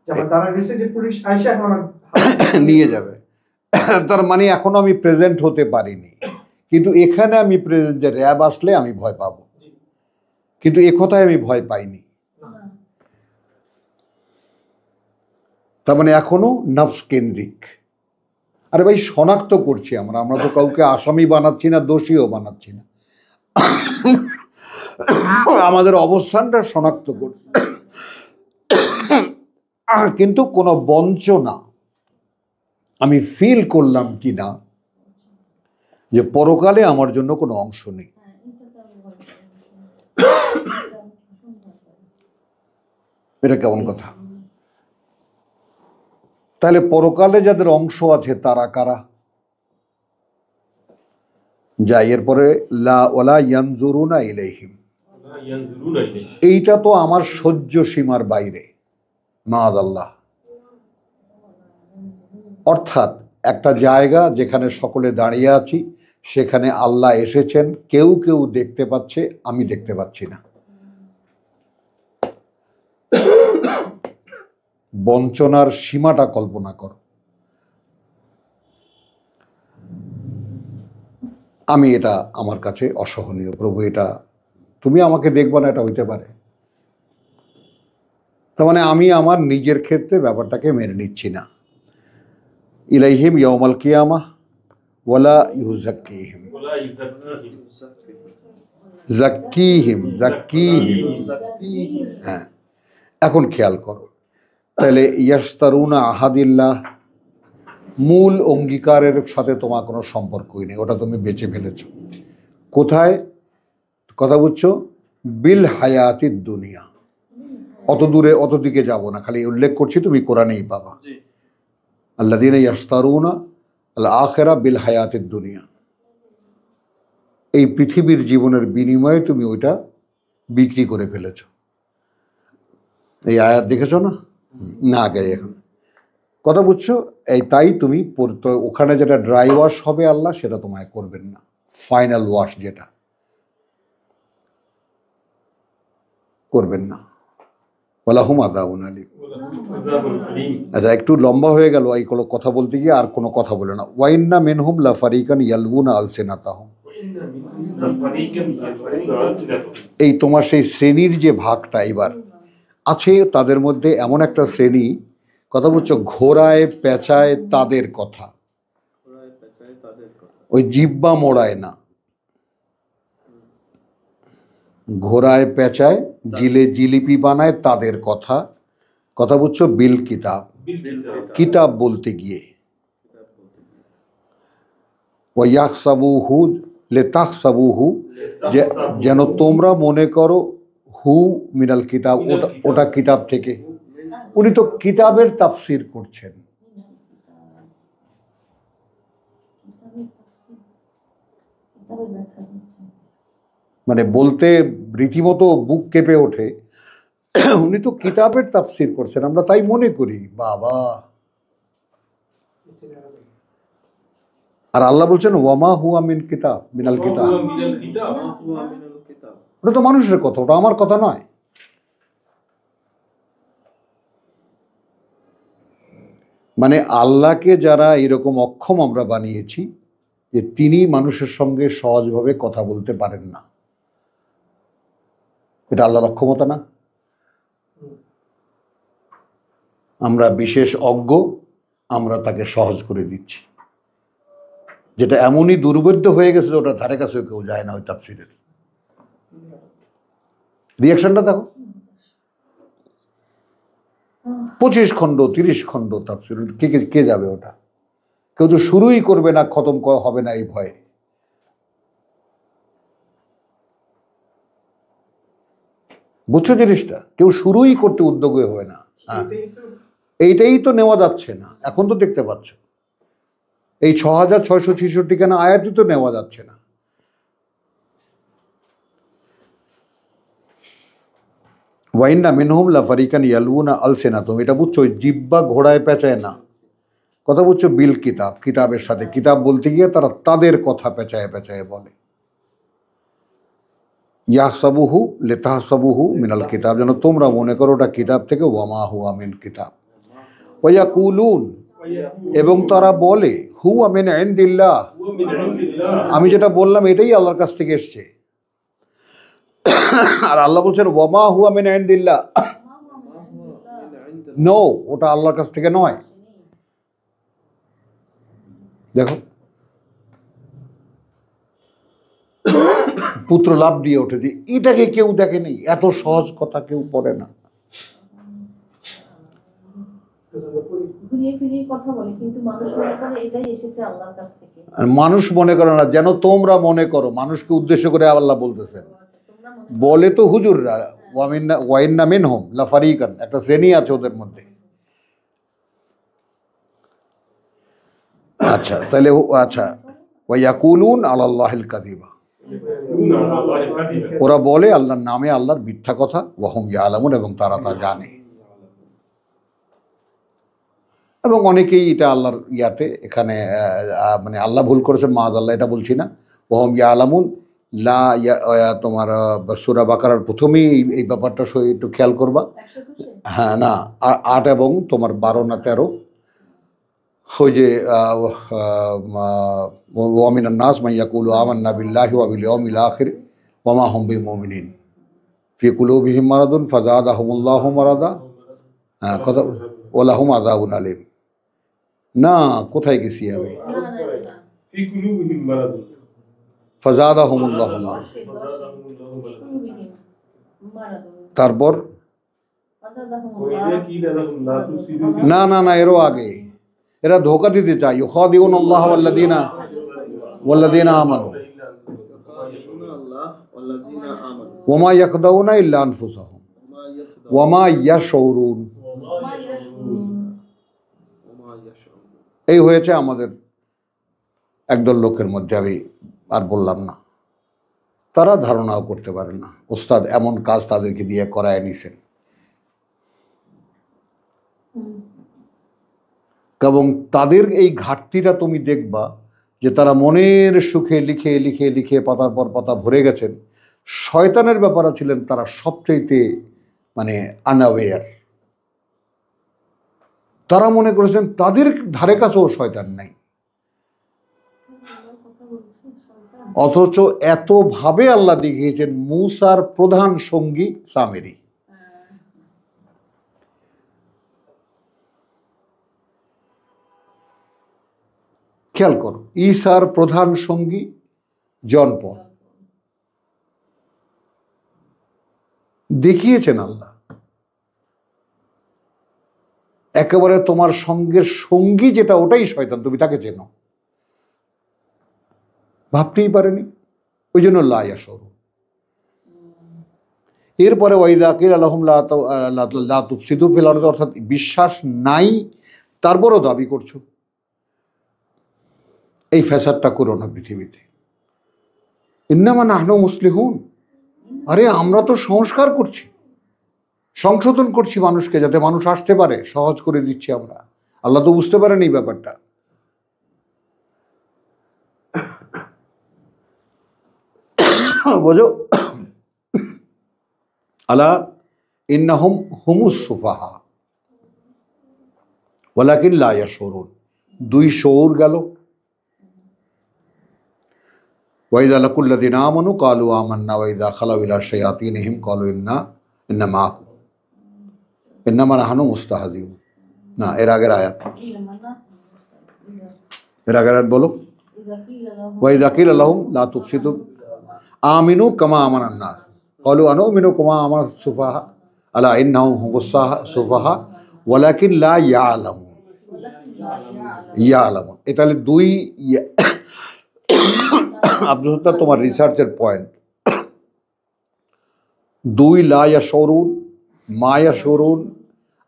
যে আমার দাঁড়ায় রয়েছে যে পুলিশ আইসা এখন আমার নিয়ে যাবে। তার মানে এখনো আমি প্রেজেন্ট হতে পারিনি, কিন্তু এখানে আমি প্রেজেন্ট, যে র‍্যাব আসলে আমি ভয় পাবো, কিন্তু এ কথায় আমি ভয় পাইনি। তার মানে এখনো নফস কেন্দ্রিক। আরে ভাই, শনাক্ত করছি আমরা তো কাউকে আসামি বানাচ্ছি না, দোষীও বানাচ্ছি না, আমাদের অবস্থানটা শনাক্ত করছি। কিন্তু কোনো বঞ্চনা আমি ফিল করলাম কিনা যে পরকালে আমার জন্য কোনো অংশ নেই। এটা কেমন কথা? তাহলে পরকালে যাদের অংশ আছে তারা কারা? যাই এরপরে লা ওয়ালা ইয়ানজুরুনা ইলাইহিম, এইটা তো আমার সহ্য সীমার বাইরে, মাআযাল্লাহ। অর্থাৎ একটা জায়গা যেখানে সকলে দাঁড়িয়ে আছি, সেখানে আল্লাহ এসেছেন, কেউ কেউ দেখতে পাচ্ছে, আমি দেখতে পাচ্ছি না। বঞ্চনার সীমাটা কল্পনা করো। আমি এটা আমার কাছে অসহনীয় প্রভু, এটা তুমি আমাকে দেখবা না, এটা হইতে পারে। তার মানে আমি আমার নিজের ক্ষেত্রে ব্যাপারটাকে মেনে নিচ্ছি না। ইলাইহিম ইয়াউমাল কিয়ামাহ ওয়ালা ইউযাক্কিহিম, যাক্কিহিম। হ্যাঁ, এখন খেয়াল করো, তাহলে ইয়াশতারুনা আহাদিল্লাহ, মূল অঙ্গীকারের সাথে তোমার কোনো সম্পর্কই নেই, ওটা তুমি বেঁচে ফেলেছো। কোথায় কথা বুঝছো? বিল হায়াতিদ দুনিয়া। অত দূরে অত দিকে যাব না, খালি উল্লেখ করছি, তুমি কোরআনেই পাবা। আল্লাযীনা ইয়াশতারুনা আল আখিরা বিল হায়াতিদ দুনিয়া। এই পৃথিবীর জীবনের বিনিময়ে তুমি ওইটা বিক্রি করে ফেলেছো। এই আয়াত দেখেছো না? না, আগে এখন কথা বুঝছো? এই তাই তুমি ওখানে যেটা ড্রাই ওয়াশ হবে আল্লাহ সেটা তোমায় করবেন না, ফাইনাল ওয়াশ যেটা করবেন না। ওয়ালাহুম আযাবুন আলীম। আচ্ছা, একটু লম্বা হয়ে গেল এই কথা বলতে গিয়ে, আর কোনো কথা বলে না। ওয়াইন্না মিনহুম লা ফারিকান ইয়ালবুনা আলসিনাতাহুম, এই তোমার সেই শ্রেণীর যে ভাগটা এবার আছে, তাদের মধ্যে এমন একটা শ্রেণী, কথা বলছো, ঘোড়ায় পেঁচায় তাদের কথা, ওই জিহ্বা মোড়ায় না, ঘোড়ায় পেঁচায়, জিলিপি বানায়, তাদের কথা কথা বুঝছো? বিল কিতাব, কিতাব বলতে গিয়ে। ওয়াহসাবুহু লিতাহসাবুহু, যেন তোমরা মনে করো, হু মিনাল কিতাব, ওটা কিতাব থেকে। উনি তো কিতাবের তাফসির করছেন। মানে বলতে রীতিমতো বুক কেঁপে ওঠে, উনি তো কিতাবের তাফসির করছেন, আমরা তাই মনে করি। বাবা! আর আল্লাহ বলছেন ওয়ামা হুয়া মিন কিতাব, মিনাল কিতাব। ওটা তো মানুষের কথা, ওটা আমার কথা নয়। মানে আল্লাহকে যারা এরকম অক্ষম আমরা বানিয়েছি যে তিনি মানুষের সঙ্গে সহজভাবে কথা বলতে পারেন না, এটা আল্লাহর অক্ষমতা না? আমরা বিশেষ অজ্ঞ, আমরা তাকে সহজ করে দিচ্ছি, যেটা এমনই দুর্বোধ্য হয়ে গেছে যে ওটা ধারে কাছে কেউ যায় না ওই তাফসীরের। রিয়াকশনটা দেখো, 25 খণ্ড 30 খণ্ড তাফসীর, কে যাবে ওটা? কেউ তো শুরুই করবে না, খতম হবে না এই ভয়ে। বুঝছো জিনিসটা? কেউ শুরুই করতে উদ্যোগী হয় না। হ্যাঁ, এইটাই তো নেওয়া যাচ্ছে না। এখন তো দেখতে পাচ্ছ এই 6666 কেনা আয়াতই তো নেওয়া যাচ্ছে না। ওয়াইন্না মিনহুম লাফারিকান ইয়ালউনা আলসিনাতুহুম, এটা বুঝছো? জিহ্বা ঘোড়ায় পেঁচায় না, কথা বুঝছো? বিল কিতাব, কিতাবের সাথে। কিতাব বলতে গিয়ে তারা তাদের কথা পেঁচায় পেঁচায় বলে। ইয়াহসাবুহু লিতাহসাবুহু মিনাল কিতাব, যেন তোমরা মনে করো ওটা কিতাব থেকে। ওয়ামা হুয়া মিন কিতাব। ওয়ায়াকুলুন, এবং তারা বলে, হুয়া মিন ইনদিল্লাহ, আমি যেটা বললাম এটাই আল্লাহর কাছ থেকে এসছে। আর আল্লাহ বলছেন ওয়ামা হুয়া মিন ইনদিল্লাহ, নো, ওটা আল্লাহর কাছ থেকে নয়। দেখো, পুত্র লাভ দিয়ে ওঠে যে এটাকে কেউ দেখেনি, এত সহজ কথা কেউ পড়ে না। মানুষ মনে করে না, যেন তোমরা মনে করো। মানুষকে উদ্দেশ্য করে আল্লাহ বলতেছেন। বলে তো হুজুররা, ওয়াইন্না মিনহুম লাফারিকান, একটা শ্রেণী আছে ওদের মধ্যে। আচ্ছা, তাহলে আচ্ছা, ওয়ায়াকুলুন আলাল্লাহিল কাযিবা, ওরা বলে আল্লাহর নামে আল্লাহর মিথ্যা কথা। ওয়াহুম ইয়ালামুন, এবং তারা তা জানে। এবং অনেকেই এটা আল্লাহর ইয়াতে, এখানে মানে আল্লাহ ভুল করেছেন মাআযাল্লাহ, এটা বলছি না। ওয়াহুম ইয়ালামুন, লা তোমার সূরা বাকারার প্রথমেই এই ব্যাপারটা একটু খেয়াল করবা। হ্যাঁ, না 8 এবং তোমার 12 না 13, ওই যে ওয়া মিনান নাস মান ইয়াকুলু আমান্না বিল্লাহি ওয়া বিল ইয়াউমিল আখির ওয়া মা হুম বিমুমিনিন ফি কুলুবিহিম মারাদুন ফাযাদাহুমুল্লাহু মারাদা। হ্যাঁ, কথা ওয়া লাহুম আযাবুন আলীম। না, কোথায় গেছি আমি? ফি কুলুবিহিম মারাদুন ফাযাদাহুমুল্লাহু মারাদা। তারপর না না না, এরও আগে। এরা ধোকা দিতে চায়। ইউখাদিউন আল্লাহ ওয়াল্লাযীনা আমানু ওয়া মা ইয়াখদাউনা ইল্লা আনফুসাহুম ওয়া মা ইয়াশউরুন। এই হয়েছে আমাদের একদল লোকের মধ্যে, আমি আর বললাম না। তারা ধারণাও করতে পারে না, ওস্তাদ এমন কাজ তাদেরকে দিয়ে করায় নিছেন। এবং তাদের এই ঘাটতিটা তুমি দেখবা যে তারা মনের সুখে লিখে লিখে লিখে পাতার পর পাতা ভরে গেছেন। শয়তানের ব্যাপারে ছিলেন তারা সবচাইতে মানে আনঅ্যাওয়্যার। তারা মনে করেছেন তাদের ধারে কাছেও শয়তান নাই, অথচ এতভাবে আল্লাহ দেখিয়েছেন মূসার প্রধান সঙ্গী সামেরী। খেয়াল করো, ঈসার প্রধান সঙ্গী জন পল। দেখিয়েছেন আল্লাহ একেবারে তোমার সঙ্গের সঙ্গী যেটা ওটাই শয়তান, তুমি তাকে চেনো, ভাবতেই পারেনি, ওই জন্য লা ইয়াশউরুন। এরপরে ওয়াইদা কিলা লাহুম লা তুফসিদু ফিল আরদি, অর্থাৎ বিশ্বাস নাই তারপরও দাবি করছো এই ফ্যাসাদটা করো না পৃথিবীতে। ইন্নামা নাহনু মুসলিহুন, আরে আমরা তো সংস্কার করছি, সংশোধন করছি মানুষকে, যাতে মানুষ আসতে পারে, সহজ করে দিচ্ছি আমরা। আল্লাহ তো বুঝতে পারেন এই ব্যাপারটা। বোঝো, আলা ইন্নাহুম হুমুস সুফাহা ওয়ালাকিন লা ইয়াশউরুন। দুই শৌর গেল। ওয়াইদা লাকুল্লাযিনা আমানু ক্বালু আমান্না ওয়াইদা খালাউ ইলা শায়াতিনহিম ক্বালু ইন্না মাআকুম ইন্নামা নাহনু মুস্তাহজিউন। না, এর আগের আয়াত, এর আগের আয়াত বলো। ওয়াইদা কিলা লাহুম লা তুফসিদু আমিনু কামা আমানান নাস ক্বালু আনুমিনু কামা আমানাস সুফাহা আলা ইন্নাহুম হুমুস সুফাহা ওয়ালাকিন লা ইয়ালামুন। ইয়ালামুন, এ তাহলে দুই। আব্দুল সত্তার, তোমার রিসার্চের পয়েন্ট, দুই লা ইয়াশউরুন, মা ইয়াশউরুন,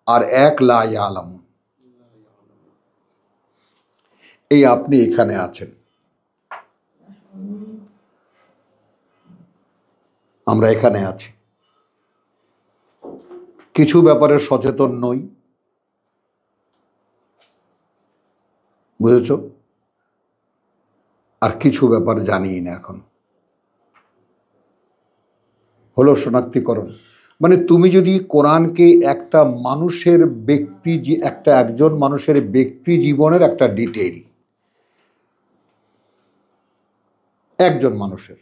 আর এক লা ইয়ালামুন। এই আপনি এখানে আছেন, আমরা এখানে আছি, কিছু ব্যাপারে সচেতন নই, বুঝেছ, আর কিছু ব্যাপার জানি না এখন। হলো শনাক্তিকরণ। মানে তুমি যদি কোরআনকে একটা মানুষের একজন মানুষের ব্যক্তি জীবনের একটা ডিটেইল, একজন মানুষের,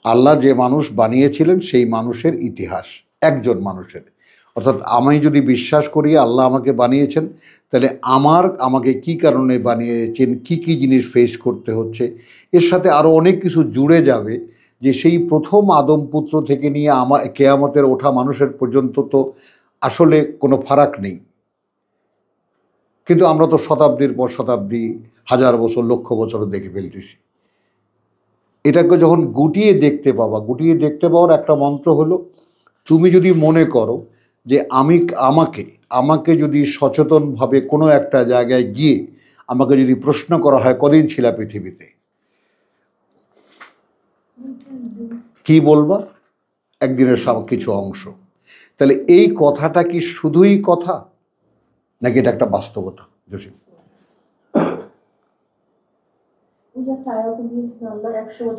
আল্লাহ যে মানুষ বানিয়েছিলেন সেই মানুষের ইতিহাস, একজন মানুষের, অর্থাৎ আমি যদি বিশ্বাস করি আল্লাহ আমাকে বানিয়েছেন, তাহলে আমাকে কি কারণে বানিয়েছেন, কি কি জিনিস ফেস করতে হচ্ছে, এর সাথে আরও অনেক কিছু জুড়ে যাবে। যে সেই প্রথম আদম পুত্র থেকে নিয়ে কেয়ামতের ওঠা মানুষের পর্যন্ত তো আসলে কোনো ফারাক নেই, কিন্তু আমরা তো শতাব্দীর পর শতাব্দী, হাজার বছর, লক্ষ বছরও দেখে ফেলতেছি। এটাকে যখন গুটিয়ে দেখতে পাওয়ার একটা মন্ত্র হলো, তুমি যদি মনে করো যে আমাকে যদি সচেতনভাবে কোনো একটা জায়গায় গিয়ে আমাকে যদি প্রশ্ন করা হয় কদিন ছিলা পৃথিবীতে, কি বলবা? একদিনের কিছু অংশ। তাহলে এই কথাটা কি শুধুই কথা, নাকি এটা একটা বাস্তবতা? জসিম,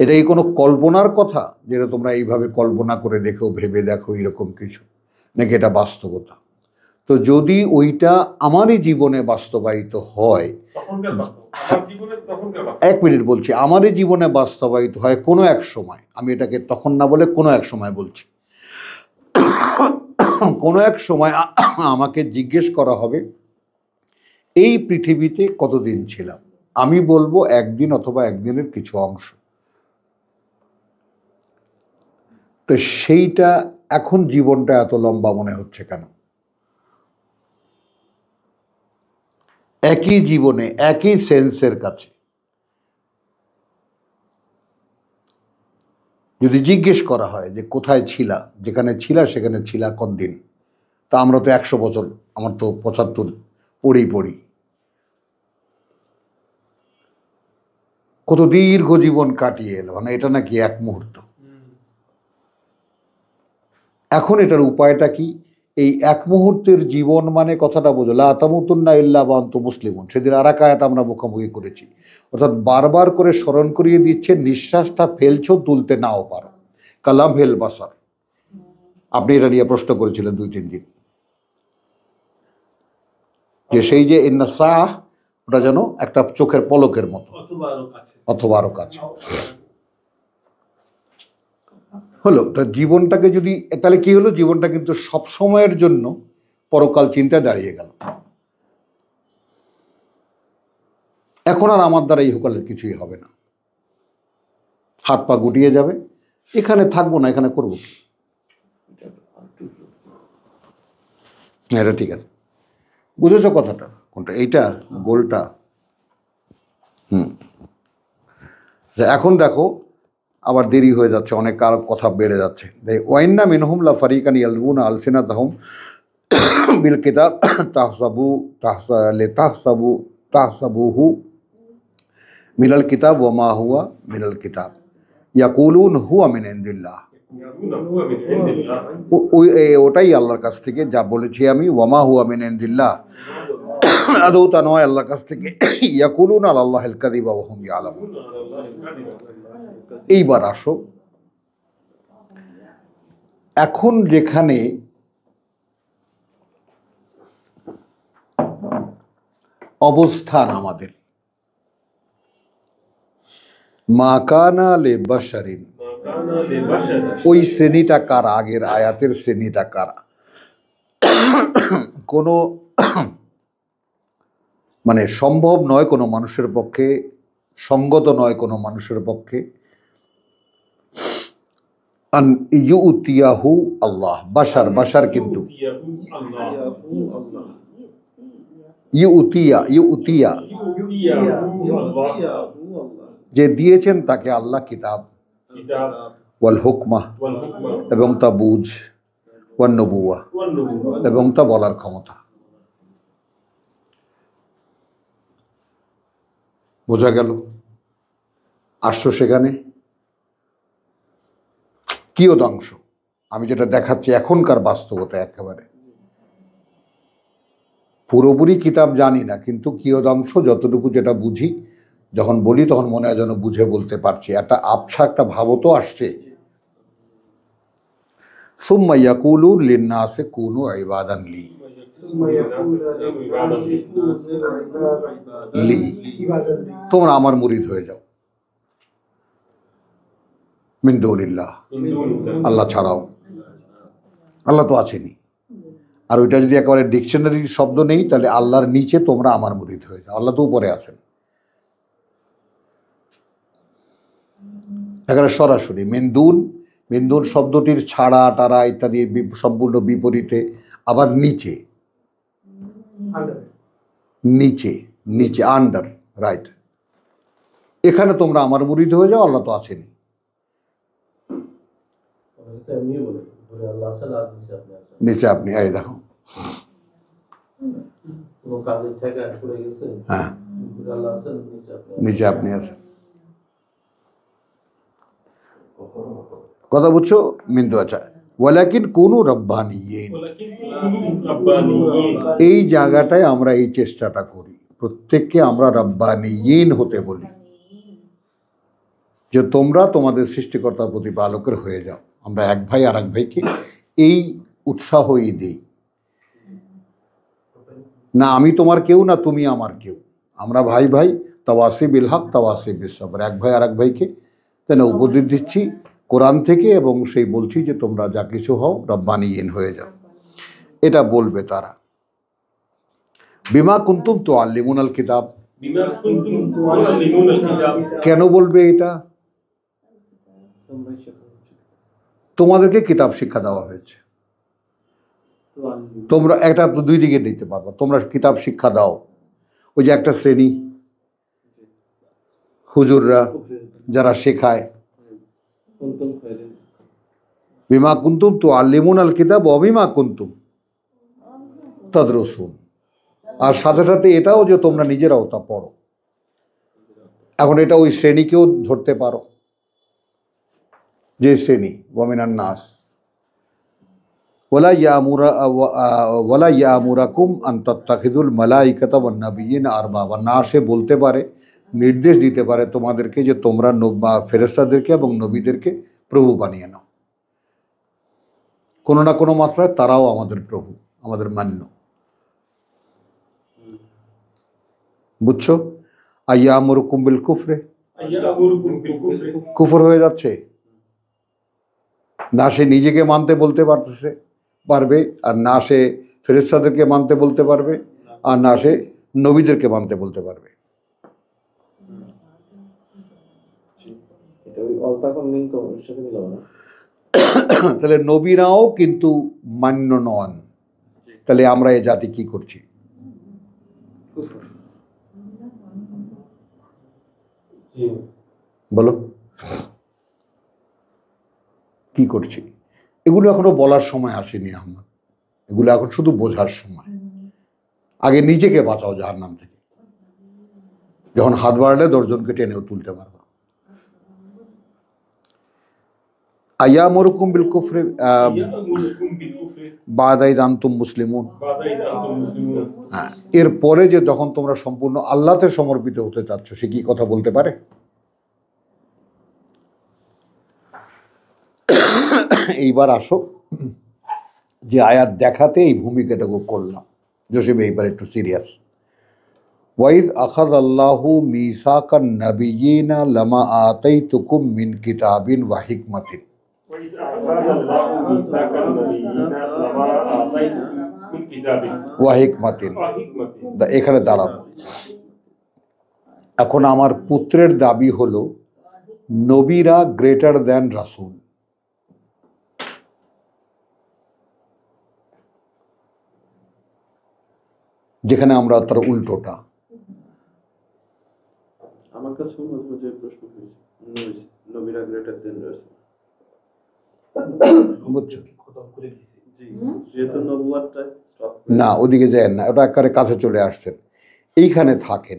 এটা কি কোনো কল্পনার কথা, যেটা তোমরা এইভাবে কল্পনা করে দেখো, ভেবে দেখো এরকম কিছু, নাকি এটা বাস্তবতা? তো যদি ওইটা আমারই জীবনে বাস্তবায়িত হয়, এক মিনিট বলছি, আমারই জীবনে বাস্তবায়িত হয় কোনো এক সময়, আমি এটাকে তখন না বলে কোনো এক সময় বলছি, কোনো এক সময় আমাকে জিজ্ঞেস করা হবে এই পৃথিবীতে কতদিন ছিলাম, আমি বলবো একদিন অথবা একদিনের কিছু অংশ। তো সেইটা এখন জীবনটা এত লম্বা মনে হচ্ছে কেন? একই জীবনে, একই সেন্সের কাছে যদি জিজ্ঞেস করা হয় যে কোথায় ছিলা, যেখানে ছিলা সেখানে ছিলা কতদিন, তা আমরা তো 100 বছর, আমার তো 75 পড়ি, কত দীর্ঘ জীবন কাটিয়ে এলো, মানে এটা নাকি এক মুহূর্ত। এখন এটার উপায়টা কি? এই এক মুহূর্তের জীবন মানে কথাটা বোঝো, লা তামুতুন্না ইল্লা ওয়া আনতুম মুসলিমুন। সেদিন আর এক আয়াত আমরা মুখোমুখি করেছি, অর্থাৎ বারবার করে স্মরণ করিয়ে দিচ্ছে নিঃশ্বাসটা ফেলছো, তুলতে নাও পারো, কালাম হেল বাসার। আপনি এটা নিয়ে প্রশ্ন করেছিলেন 2-3 দিন, যে সেই যে ইন্নাসাহ, ওটা যেন একটা চোখের পলকের মতো, অথবা আরো কাছে হলো। জীবনটাকে যদি, তাহলে কি হলো, জীবনটা কিন্তু সব সময়ের জন্য পরকাল চিন্তায় দাঁড়িয়ে গেল। এখন আর আমার দ্বারা ইহকালের কিছুই হবে না, হাত পা গুটিয়ে যাবে, এখানে থাকবো না, এখানে করবো কি? এটা ঠিক আছে, বুঝেছো কথাটা কোনটা? এইটা গোলটা। এখন দেখো আবার দেরি হয়ে যাচ্ছে, অনেক কার কথা বেড়ে যাচ্ছে। ওয়াইন্না মিনহুম লা ফারিকান ইয়ালবুনা আলসিনাতাহুম বিল কিতাব তাহসাবুহু মিনাল কিতাব ওয়া মা হুয়া মিনাল কিতাব ইয়াকুলুন হুয়া মিন ইনদিল্লাহ। ওটাই আল্লাহর কাছ থেকে যা বলেছি আমি, ওয়ামা হুয়া মিন ইনদিল্লাহ, আদৌ তা নয় আল্লাহর কাছ থেকে। ইয়াকুলুন আলাল্লাহিল কাযিবা ওয়া হুম ইয়ালামুন। এইবার আসো, এখন যেখানে অবস্থান আমাদের, মা কানা লে বাশারিন, ওই শ্রেণীটা কারা? আগের আয়াতের শ্রেণীটা কারা? কোনো মানে সম্ভব নয় কোনো মানুষের পক্ষে, সঙ্গত নয় কোনো মানুষের পক্ষে, আন ইউতিয়াহু আল্লাহ, বাশার, বাশার কিন্তু ইউতিয়া যে দিয়েছেন তাকে আল্লাহ কিতাব, ওয়াল হুকমা এবং তা বুঝ, ওয়ান নবুয়া এবং তা বলার ক্ষমতা। বোঝা গেল? আসছো সেখানে কিয়দাংশ, আমি যেটা দেখাচ্ছি এখনকার বাস্তবতা, একেবারে পুরোপুরি কিতাব জানি না, কিন্তু কিয়দাংশ যতটুকু যেটা বুঝি, যখন বলি তখন মনে হয় যেন বুঝে বলতে পারছি, একটা আবছা একটা ভাবও তো আসছে। সুম্মা ইয়াকুলু লিন্নাসি কুনু ইবাদান লি, লি, তোমরা আমার মুরিদ হয়ে যাও, মিন দুনিল্লাহ, আল্লাহ ছাড়াও। আল্লাহ তো আছেনই, আর ওইটা যদি একেবারে ডিকশনারির শব্দ নেই, তাহলে আল্লাহর নিচে তোমরা আমার মুরিদ হয়ে যাও, আল্লাহ তো উপরে আছেন। এখানে সরাসরি মিন্দুন, মিন্দুন শব্দটির ছাড়া টারা ইত্যাদি সম্পূর্ণ বিপরীতে, আবার নিচে, নিচে, নিচে, আন্ডার, রাইট। এখানে তোমরা আমার মুরিদ হয়ে যাও, আল্লাহ তো আছেনই। নিচে আপনি, এই দেখো, হ্যাঁ, নিচে আপনি আছেন, কথা বুঝছো? মিন্দু, আচ্ছা। ওয়ালাকিন কুনু রাব্বানিয়িন, এই জায়গাটায় আমরা এই চেষ্টাটা করি, প্রত্যেককে আমরা রাব্বানিয়িন হতে বলি, যে তোমরা তোমাদের সৃষ্টিকর্তার প্রতি আলোকের হয়ে যাও। আমরা এক ভাই আর এক ভাইকে এই উৎসাহই দিই, না আমি তোমার কেউ, না তুমি আমার কেউ, আমরা ভাই ভাই, তাওয়াসি বিল হক তাওয়াসি বিস সবর, এক ভাই আর এক ভাইকে তেন উপদেশ দিচ্ছি কোরআন থেকে, এবং সেই বলছি যে তোমরা যা কিছু হও রব্বানিয়িন হয়ে যাও। এটা বলবে তারা। বিমা কুনতুম তুআল্লিমুনাল কিতাব, কেন বলবে এটা? তোমাদেরকে কিতাব শিক্ষা দেওয়া হয়েছে, তোমরা একটা দুই দিকে দিতে পারবা, তোমরা কিতাব শিক্ষা দাও। ওই যে একটা শ্রেণী হুজুররা যারা শেখায়, বিমা কুনতুম তুআল্লিমুনাল কিতাব ওয়া বিমা কুনতুম তাদরুসুন, আর সাথে সাথে এটাও যে তোমরা নিজেরাও তা পড়ো। এখন এটা ওই শ্রেণীকেও ধরতে পারো, যে শ্রেণী ওয়ামিনান নাস ওয়ালা ইয়ামুরাকুম আন তাত্তাখিযুল মালাইকাতা ওয়ান নাবিয়্যিনা আরবাবা, নাসে বলতে পারে, নির্দেশ দিতে পারে তোমাদেরকে যে তোমরা ফেরেশতাদেরকে এবং নবীদেরকে প্রভু বানিয়ে নাও। কোনো না কোনো মাত্রায় তারাও আমাদের প্রভু, আমাদের মান্য। বুঝছো? আইয়ামুরুকুম বিল কুফরে, কুফর হয়ে যাচ্ছে না, সে নিজেকে মানতে বলতে পারবে, আর না সে ফেরেশতাদেরকে মানতে বলতে পারবে, আর না সে নবীদেরকে মানতে বলতে পারবে। তাহলে নবীরাও কিন্তু মান্য নন, তাহলে আমরা এ জাতি কি করছি? বলো কি করছি? এগুলো এখনো বলার সময় আসেনি আহমদ, এগুলো এখন শুধু বোঝার সময়। আগে নিজেকে বাঁচাও জাহান্নাম থেকে, যখন হাত বাড়ালে 10 জনকে টেনেও তুলতে পারবা। আয়ামুরুকুম বিল কুফরি বাদা ইয আনতুম মুসলিমুন, হ্যাঁ, এরপরে যে যখন তোমরা সম্পূর্ণ আল্লাহতে সমর্পিত হতে চাচ্ছ, সে কি কথা বলতে পারে? এইবার আসো যে আয়াত দেখাতে এই ভূমিকাটাকে করলাম, জসিম এইবার একটু সিরিয়াস। ওয়াইদ আখায আল্লাহু মিসাকান নাবিয়িনা লামা আতাইতুকুম মিন কিতাবিন ওয়া হিকমাতিন। ওয়া হিকমাতিন, এখানে দাঁড়াবো। এখন আমার পুত্রের দাবি হলো নবীরা গ্রেটার দ্যান রাসূল। যেখানে আমরা তার উল্টোটা। আমার কাছে যে প্রশ্ন নবীরা গ্রেটার দেন রাসূল, বুঝছো? যেহেতু নবুয়াতটা না, ওদিকে যায় না, ওটা একেবারে কাছে চলে আসছেন। এইখানে থাকেন,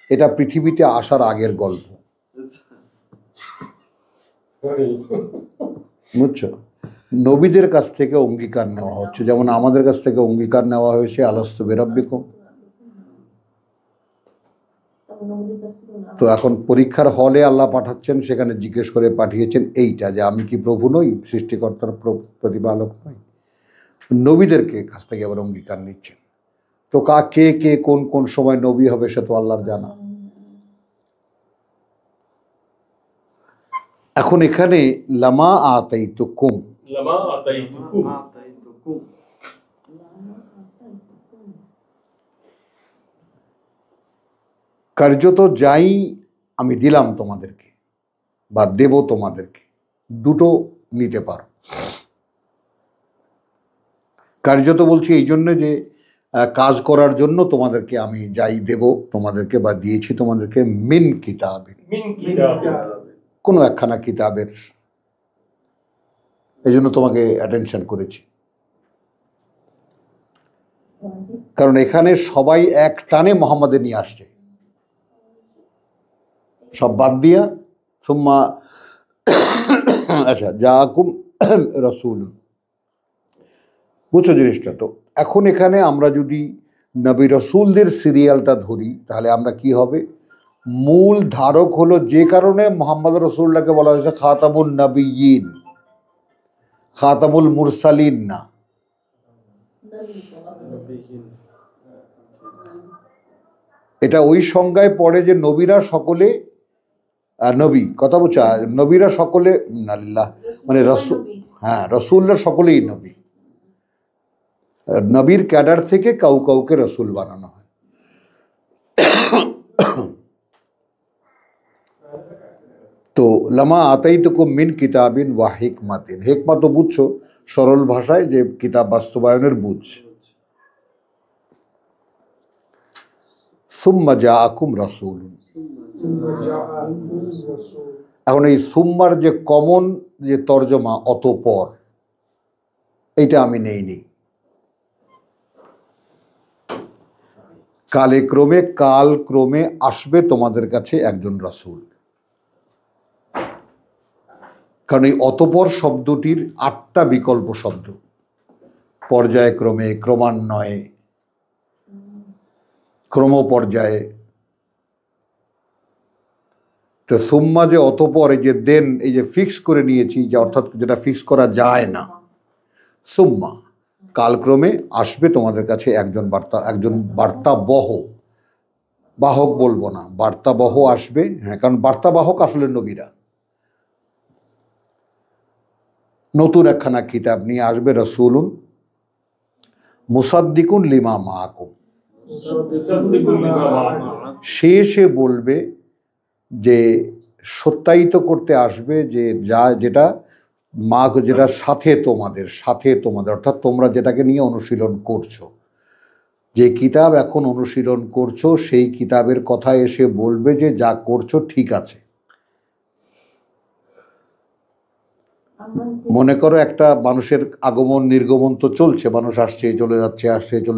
এটা পৃথিবীতে আসার আগের গল্প, বুঝছো? নবীদের কাছ থেকে অঙ্গীকার নেওয়া হচ্ছে, যেমন আমাদের কাছ থেকে অঙ্গীকার নেওয়া হয়েছে আলাস্তু বিরাব্বিকুম। তো এখন পরীক্ষার হলে আল্লাহ পাঠাচ্ছেন, সেখানে জিজ্ঞেস করে পাঠিয়েছেন এইটা যে আমি কি প্রভু নই, সৃষ্টিকর্তার প্রতিপালক নই? নবীদেরকে কাছ থেকে আবার অঙ্গীকার নিচ্ছেন। তো কে কে কোন কোন সময় নবী হবে সে তো আল্লাহর জানা। এখন এখানে লামা আতাইতুকুম, কার্যত যাই আমি দিলাম তোমাদেরকে বা দেব তোমাদেরকে, দুটো নিতে পারো। কার্যত বলছি এই জন্য যে কাজ করার জন্য তোমাদেরকে আমি যাই দেব তোমাদেরকে বা দিয়েছি তোমাদেরকে মিন কিতাবিন, কোনো একখানা কিতাবের, এই জন্য তোমাকে অ্যাটেনশন করেছি। কারণ এখানে সবাই এক টানে মোহাম্মদে নিয়ে আসছে, সব বাদ দিয়া সুম্মা আচ্ছা জাআকুম রাসূল, বুঝছো জিনিসটা? তো এখন এখানে আমরা যদি নবী রসুলদের সিরিয়ালটা ধরি, তাহলে আমরা কি হবে? মূল ধারক হলো, যে কারণে মোহাম্মদ রসুল্লাহকে বলা হয়েছে খাতামুন নবিয়্যিন, খাতামুল মুরসালিন না। এটা ওই সংজ্ঞায় পড়ে যে নবীরা সকলে নবী, কথা বলছে নবীরা সকলে আল্লাহ মানে রসুল, হ্যাঁ রসুলরা সকলেই নবী। নবীর ক্যাডার থেকে কাউকে রসুল বানানো হয়। তো লামা আতাইতুকুম মিন কিতাবিন ওয়া হিকমাতিন, হিকমত তো বুঝছো, সরল ভাষায় যে কিতাব বাস্তবায়নের বুঝ। সুম্মা জাআকুম রাসূলুন, এখন এই সুম্মার যে কমন যে তর্জমা অতঃপর, এইটা আমি নেইনি। কালক্রমে আসবে তোমাদের কাছে একজন রাসূল। কারণ এই অতঃপর শব্দটির 8টা বিকল্প শব্দ, পর্যায়ক্রমে, ক্রমান্বয়ে, ক্রমপর্যায়ে। তো সুম্মা যে অতঃপর, এই যে দেন, এই যে ফিক্স করে নিয়েছি, যে অর্থাৎ যেটা ফিক্স করা যায় না। সুম্মা কালক্রমে আসবে তোমাদের কাছে একজন বার্তাবহ, বাহক বলবো না, বার্তাবহ আসবে। হ্যাঁ, কারণ বার্তাবাহক আসলে নবীরা। নতুন একখানা কিতাব নিয়ে আসবে, রাসূলুন মুসাদ্দিকুন লিমা মাআকুম, সে বলবে যে সত্যায়িত করতে আসবে যে যেটা যেটা সাথে তোমাদের অর্থাৎ তোমরা যেটাকে নিয়ে অনুশীলন করছো, যে কিতাব এখন অনুশীলন করছো সেই কিতাবের কথা এসে বলবে যে যা করছো ঠিক আছে। মনে করো একটা মানুষের আগমন নির্গমন তো চলছে, মানুষ আসছে চলে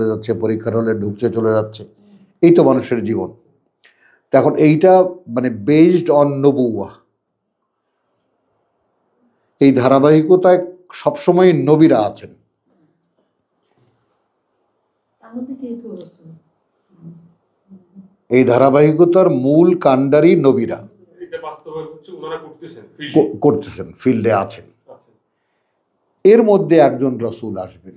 যাচ্ছে, পরীক্ষার হলে ঢুকছে চলে যাচ্ছে, এই তো মানুষের জীবন। এখন এইটা মানে বেসড অন নবুয়া, এই ধারাবাহিকতায় সবসময় নবীরা আছেন। এই ধারাবাহিকতার মূল কাণ্ডারি নবীরা করতেছেন, ফিল্ডে আছেন। এর মধ্যে একজন রসুল আসবেন,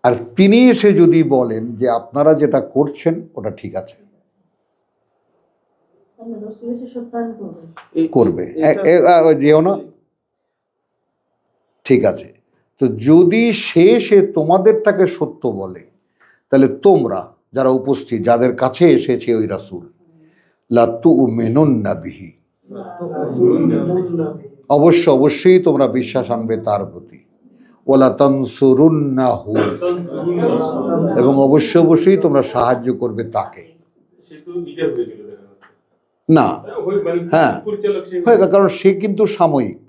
আর তিনি এসে যদি বলেন যে আপনারা যেটা করছেন ওটা ঠিক আছে, করবে, যেও না, ঠিক আছে। তো যদি সে তোমাদেরটাকে সত্য বলে, তাহলে তোমরা যারা উপস্থিত, যাদের কাছে এসেছে ওই রাসূল, লা তুমিনুন্না বিহি, অবশ্যই তোমরা বিশ্বাস আনবে তার প্রতি, ওয়ালা তানসুরুন্নাহু, এবং অবশ্যই তোমরা সাহায্য করবে তাকে। না, হ্যাঁ, কারণ সে কিন্তু সাময়িক।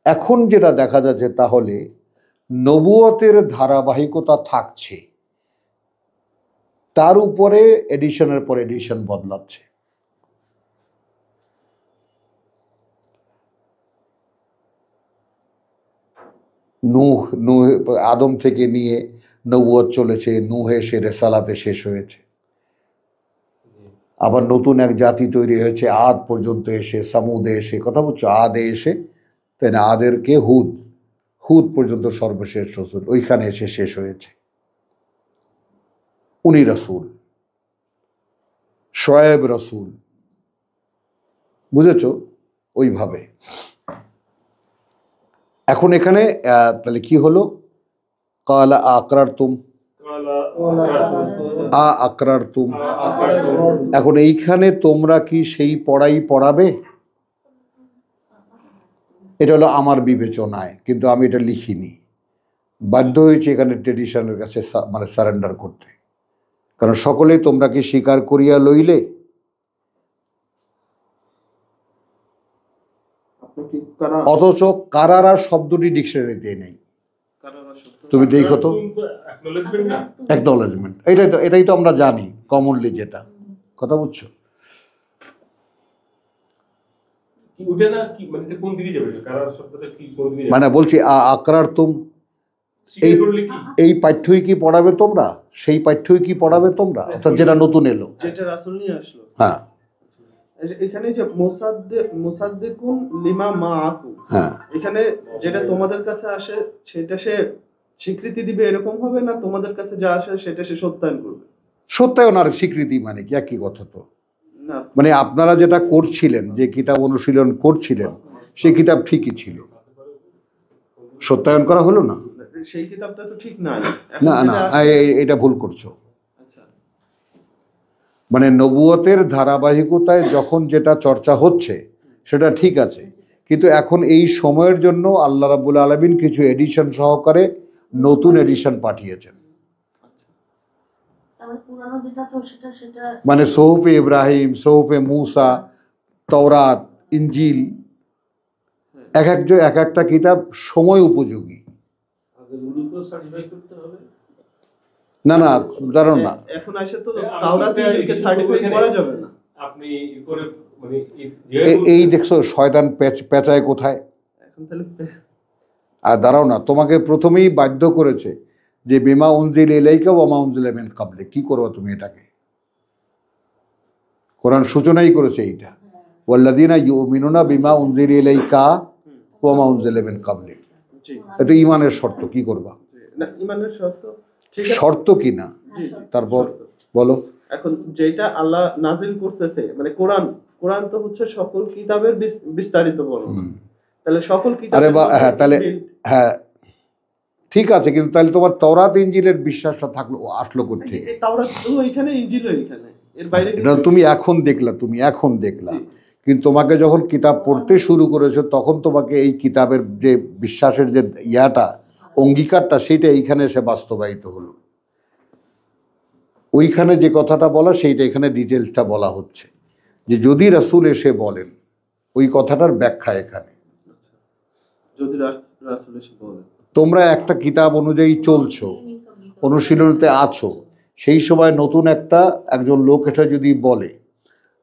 এখন যেটা দেখা যাচ্ছে তাহলে নবুয়তের ধারাবাহিকতা থাকছে, তার উপরে এডিশনের পর এডিশন বদলাচ্ছে। নূহ আদম থেকে নিয়ে নবুয়ত চলেছে, নূহে এসে রেসালাতে শেষ হয়েছে, আবার নতুন এক জাতি তৈরি হয়েছে আদ পর্যন্ত এসে, সামুদে এসে, কথা বলছো, আদে এসে, তাই না, আদেরকে হুদ পর্যন্ত সর্বশেষ রসুল, ওইখানে এসে শেষ হয়েছে। উনি রসুল, শোয়েব রসুল, বুঝেছ, ওইভাবে। এখন এখানে তাহলে কি হলো, কালা আকরারতুম, আকরারতুম। এখন এইখানে তোমরা কি সেই পড়াই পড়াবে? এটা হলো আমার বিবেচনায়, কিন্তু আমি এটা লিখিনি, বাধ্য হয়েছি এখানে ট্রেডিশনের কাছে মানে সারেন্ডার করতে, কারণ সকলেই তোমরা কি স্বীকার করিয়া লইলে। অথচ কারারা শব্দটি ডিকশনারিতে নেই, তুমি দেখো তো, অ্যাকনলেজমেন্ট, এটাই তো আমরা জানি কমনলি, যেটা কথা বুঝছো। মানে বলছি আকরারতুম, এই পাঠ্যই কি পড়াবে তোমরা, সেই পাঠ্যই কি পড়াবে তোমরা, অর্থাৎ যেটা নতুন এলো, যেটা রাসূল নিয়ে আসলো। হ্যাঁ, এখানে যে মুসাদ্দিকুন লিমা মাআকুম, হ্যাঁ, এখানে যেটা তোমাদের কাছে আসে সেটা সে স্বীকৃতি দিবে, এরকম হবে না? তোমাদের কাছে যা আসে সেটা সে সত্যায়ন করবে। সত্যায়ন আর স্বীকৃতি মানে কি একই কথা তো? না, মানে আপনারা যেটা করছিলেন, যে কিতাব অনুশীলন করছিলেন, সেই কিতাব ঠিকই ছিল, সত্যায়ন করা হলো না, সেই কিতাবটা তো ঠিক নাই। না, এটা ভুল করছো। মানে নবুয়তের ধারাবাহিকতায় যখন যেটা চর্চা হচ্ছে সেটা ঠিক আছে, কিন্তু এখন এই সময়ের জন্য আল্লাহ রাব্বুল আলামিন কিছু এডিশন সহকারে নতুন এডিশন পাঠিয়েছেন। মানে সোহফে ইব্রাহিম, সোহফে মুসা, তওরাত, ইনজিল, এক একটা কিতাব সময় উপযোগী। না, জানো না, এখন আসে তো তাওরাত ইনজিলকে সার্টিফাই করা যাবে না। আপনি করে মানে এই দেখছো শয়তান পেঁচায় কোথায়। এখন তাহলে আর দাঁড়াও না, তোমাকে প্রথমেই বাধ্য করেছে যে বিমা উনজিল ইলাইকা ওয়া মা উনজিলা মিন ক্বাবলিক, কি করবে তুমি এটাকে? কোরআন সূচনাই করেছে এইটা, ওয়াল্লাযিনা ইউমিনুনা বিমা উনজিলা ইলাইকা ওয়া মা উনজিলা মিন ক্বাবলিক। এটা ঈমানের শর্ত, কি করবা? না, ঈমানের শর্ত ঠিক আছে, শর্ত কি না? তারপর বলো। এখন যেটা আল্লাহ নাজিল করতেছে, মানে কোরআন তো হচ্ছে সকল কিতাবের বিস্তারিত বর্ণনা, তাহলে সকল কিতাব, হ্যাঁ, তাহলে হ্যাঁ ঠিক আছে, কিন্তু তাহলে তোমার তাওরাত ইনজিলের বিশ্বাসটা থাকলো, আসলো কোথা থেকে? তাওরাত তো এখানে, ইনজিলও এখানে। এর বাইরে এটা তুমি এখন দেখলা, জি। কিন্তু তোমাকে যখন কিতাব পড়তে শুরু করেছো তখন তোমাকে এই কিতাবের যে বিশ্বাসের যে অঙ্গীকারটা, সেটা এইখানে এসে বাস্তবায়িত হলো। ওইখানে যে কথাটা বলা, সেইটা এখানে ডিটেলসটা বলা হচ্ছে, যে যদি রাসূল এসে বলেন, ওই কথাটার ব্যাখ্যা এখানে। যদি রাসূল এসে বলেন তোমরা একটা কিতাব অনুযায়ী চলছো, অনুশীলনতে আছো, সেই সময় নতুন একজন লোক এসে যদি বলে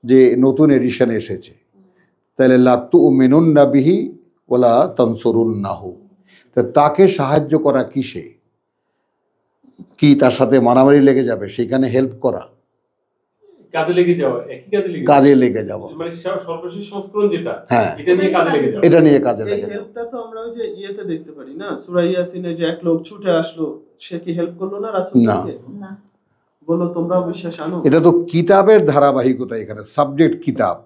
যে নতুন এডিশন এসেছে, তাহলে লা তুমিনুন্না বিহি ওয়ালা তানসুরুন্নাহু, তাকে সাহায্য করা কিসে? কি তার সাথে মারামারি লেগে যাবে? সেখানে হেল্প করা, কাজে লেগে যাওয়া, একই কাজে লেগে যাওয়া, মানে সর্বশেষ সংস্করণ যেটা, হ্যাঁ, এটা নিয়ে কাজে লেগে যাওয়া। এটা নিয়ে কাজে এই লেগে যাওয়া। হেল্পটা তো আমরা ওই যে ইয়েতে দেখতে পারি না, সূরা ইয়াসিনে যে এক লোক ছুটে আসলো, সে কি হেল্প করলো না রাসূলকে? না, বলো তোমরা বিশ্বাস আনো। এটা তো কিতাবের ধারাবাহিকতা, এখানে সাবজেক্ট কিতাব,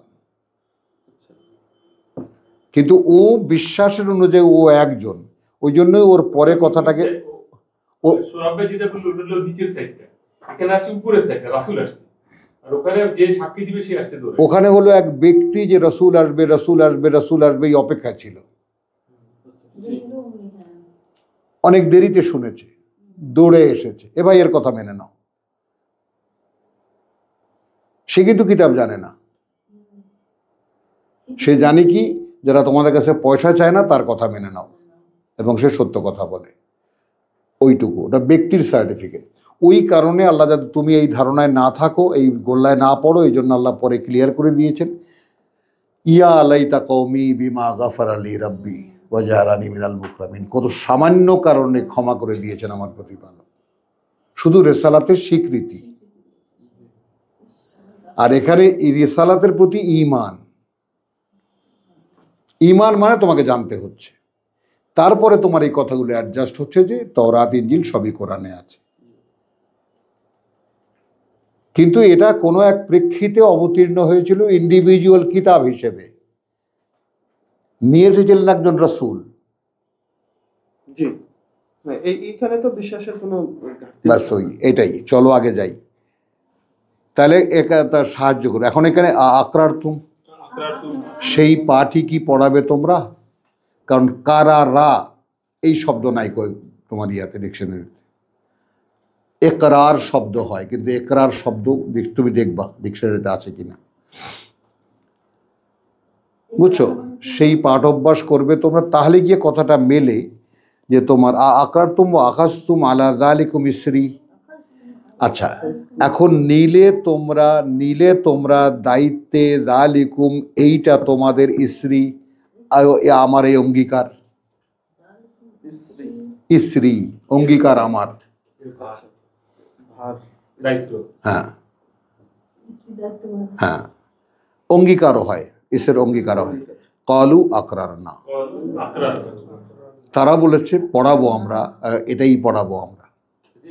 কিন্তু ও বিশ্বাসের অনুযায়ী ও একজন, ওই জন্যই ওর পরে কথাটাকে ও সূরা যেটা বললো ওটা হলো নিচের সাইডটা, এখানে আসছে উপরের সাইডটা, রাসূল আসছে, আর ওখানে যে সাক্ষী দিবে সে আসছে দূরে। ওখানে হলো এক ব্যক্তি যে রসুল আসবে রসুল আসবে রসুল আসবে এই অপেক্ষা ছিল, অনেক দেরিতে শুনেছে, দৌড়ে এসেছে, এ ভাই এর কথা মেনে নাও। সে কিন্তু কিতাব জানে না, সে জানে কি, যারা তোমাদের কাছে পয়সা চায় না তার কথা মেনে নাও, এবং সে সত্য কথা বলে, ওইটুকু, ওটা ব্যক্তির সার্টিফিকেট। ওই কারণে আল্লাহ, যাতে তুমি এই ধারণায় না থাকো, এই গোল্লায় না পড়ো, এই জন্য আল্লাহ পরে ক্লিয়ার করে দিয়েছেন, ইয়া লাইতা কওমি বিমা গাফারা লি রাব্বি ওয়া জাআলানি মিনাল মুকরামিন। কত সামান্য কারণে ক্ষমা করে দিয়েছেন আমার প্রতিপালক, শুধু রেসালাতের স্বীকৃতি। আর এখানে এই রেসালাতের প্রতি ঈমান, ঈমান মানে তোমাকে জানতে হচ্ছে, তারপরে তোমার এই কথাগুলো অ্যাডজাস্ট হচ্ছে যে তওরাত ইনজিল সবই কোরআনে আছে। কিন্তু এটা কোনো এক প্রেক্ষিতে অবতীর্ণ হয়েছিল ইন্ডিভিজুয়াল কিতাব হিসেবে, নিয়ে এসেছিলেন একজন রাসূল। জি, এইখানে তো বিশ্বাসের কোনো ব্যাস এটাই। চলো আগে যাই, তাহলে তার সাহায্য করো। এখন এখানে আকরারতুম, সেই পাঠই কি পড়াবে তোমরা? কারণ কারারা এই শব্দ নাই কই তোমার ইয়াতে, ডিকশনারিতে একরার শব্দ হয়, কিন্তু একরার শব্দ তুমি দেখবা ডিকশনারিতে আছে কিনা, বুঝছো? সেই পাঠ অভ্যাস করবে তোমরা, তাহলে গিয়ে কথাটা মেলে যে তোমার আকরারতুম ওয়া আখাযতুম আলা যালিকুম ইসরি। আচ্ছা, এখন নিলে তোমরা দায়িত্বে, যালিকুম এইটা তোমাদের ইসরি, আমার এই অঙ্গীকার, ইসরি অঙ্গীকার আমার, দায়িত্ব, হ্যাঁ হ্যাঁ, অঙ্গীকারও হয়, ইসের অঙ্গীকারও হয়। ক্বালু আকরারনা, তারা বলেছে পড়াবো আমরা, এটাই পড়াবো আমরা,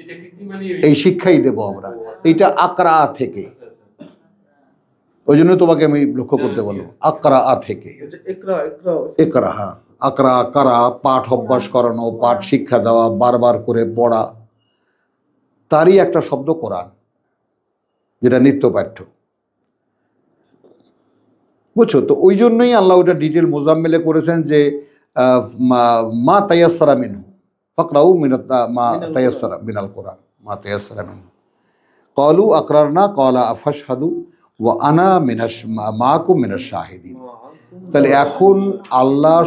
এটা কি মানে এই শিক্ষাই দেব আমরা। এইটা আকরা থেকে, ওই জন্য তোমাকে আমি লক্ষ্য করতে বলবো, আকরা থেকে। একরা, হ্যাঁ, আকরা কারা, পাঠ অভ্যাস করানো, পাঠ শিক্ষা দেওয়া, বারবার করে পড়া, তারই একটা শব্দ কোরআন, যেটা নিত্যপাঠ্য, বুঝছো? তো ওই জন্যই আল্লাহ ওটা ডিটেল মুজাম্মেলে করেছেন যে মা তায়াসসারা মিনহু ফাকরাউ মা তায়াসসারা মিনাল কোরআন, মা তায়াসসারা মিনহু। ক্বালু আকরারনা ক্বালা আফাশহাদু ওয়া আনা মাআকুম মিনাশ শাহিদিন। তাহলে এখন আল্লাহ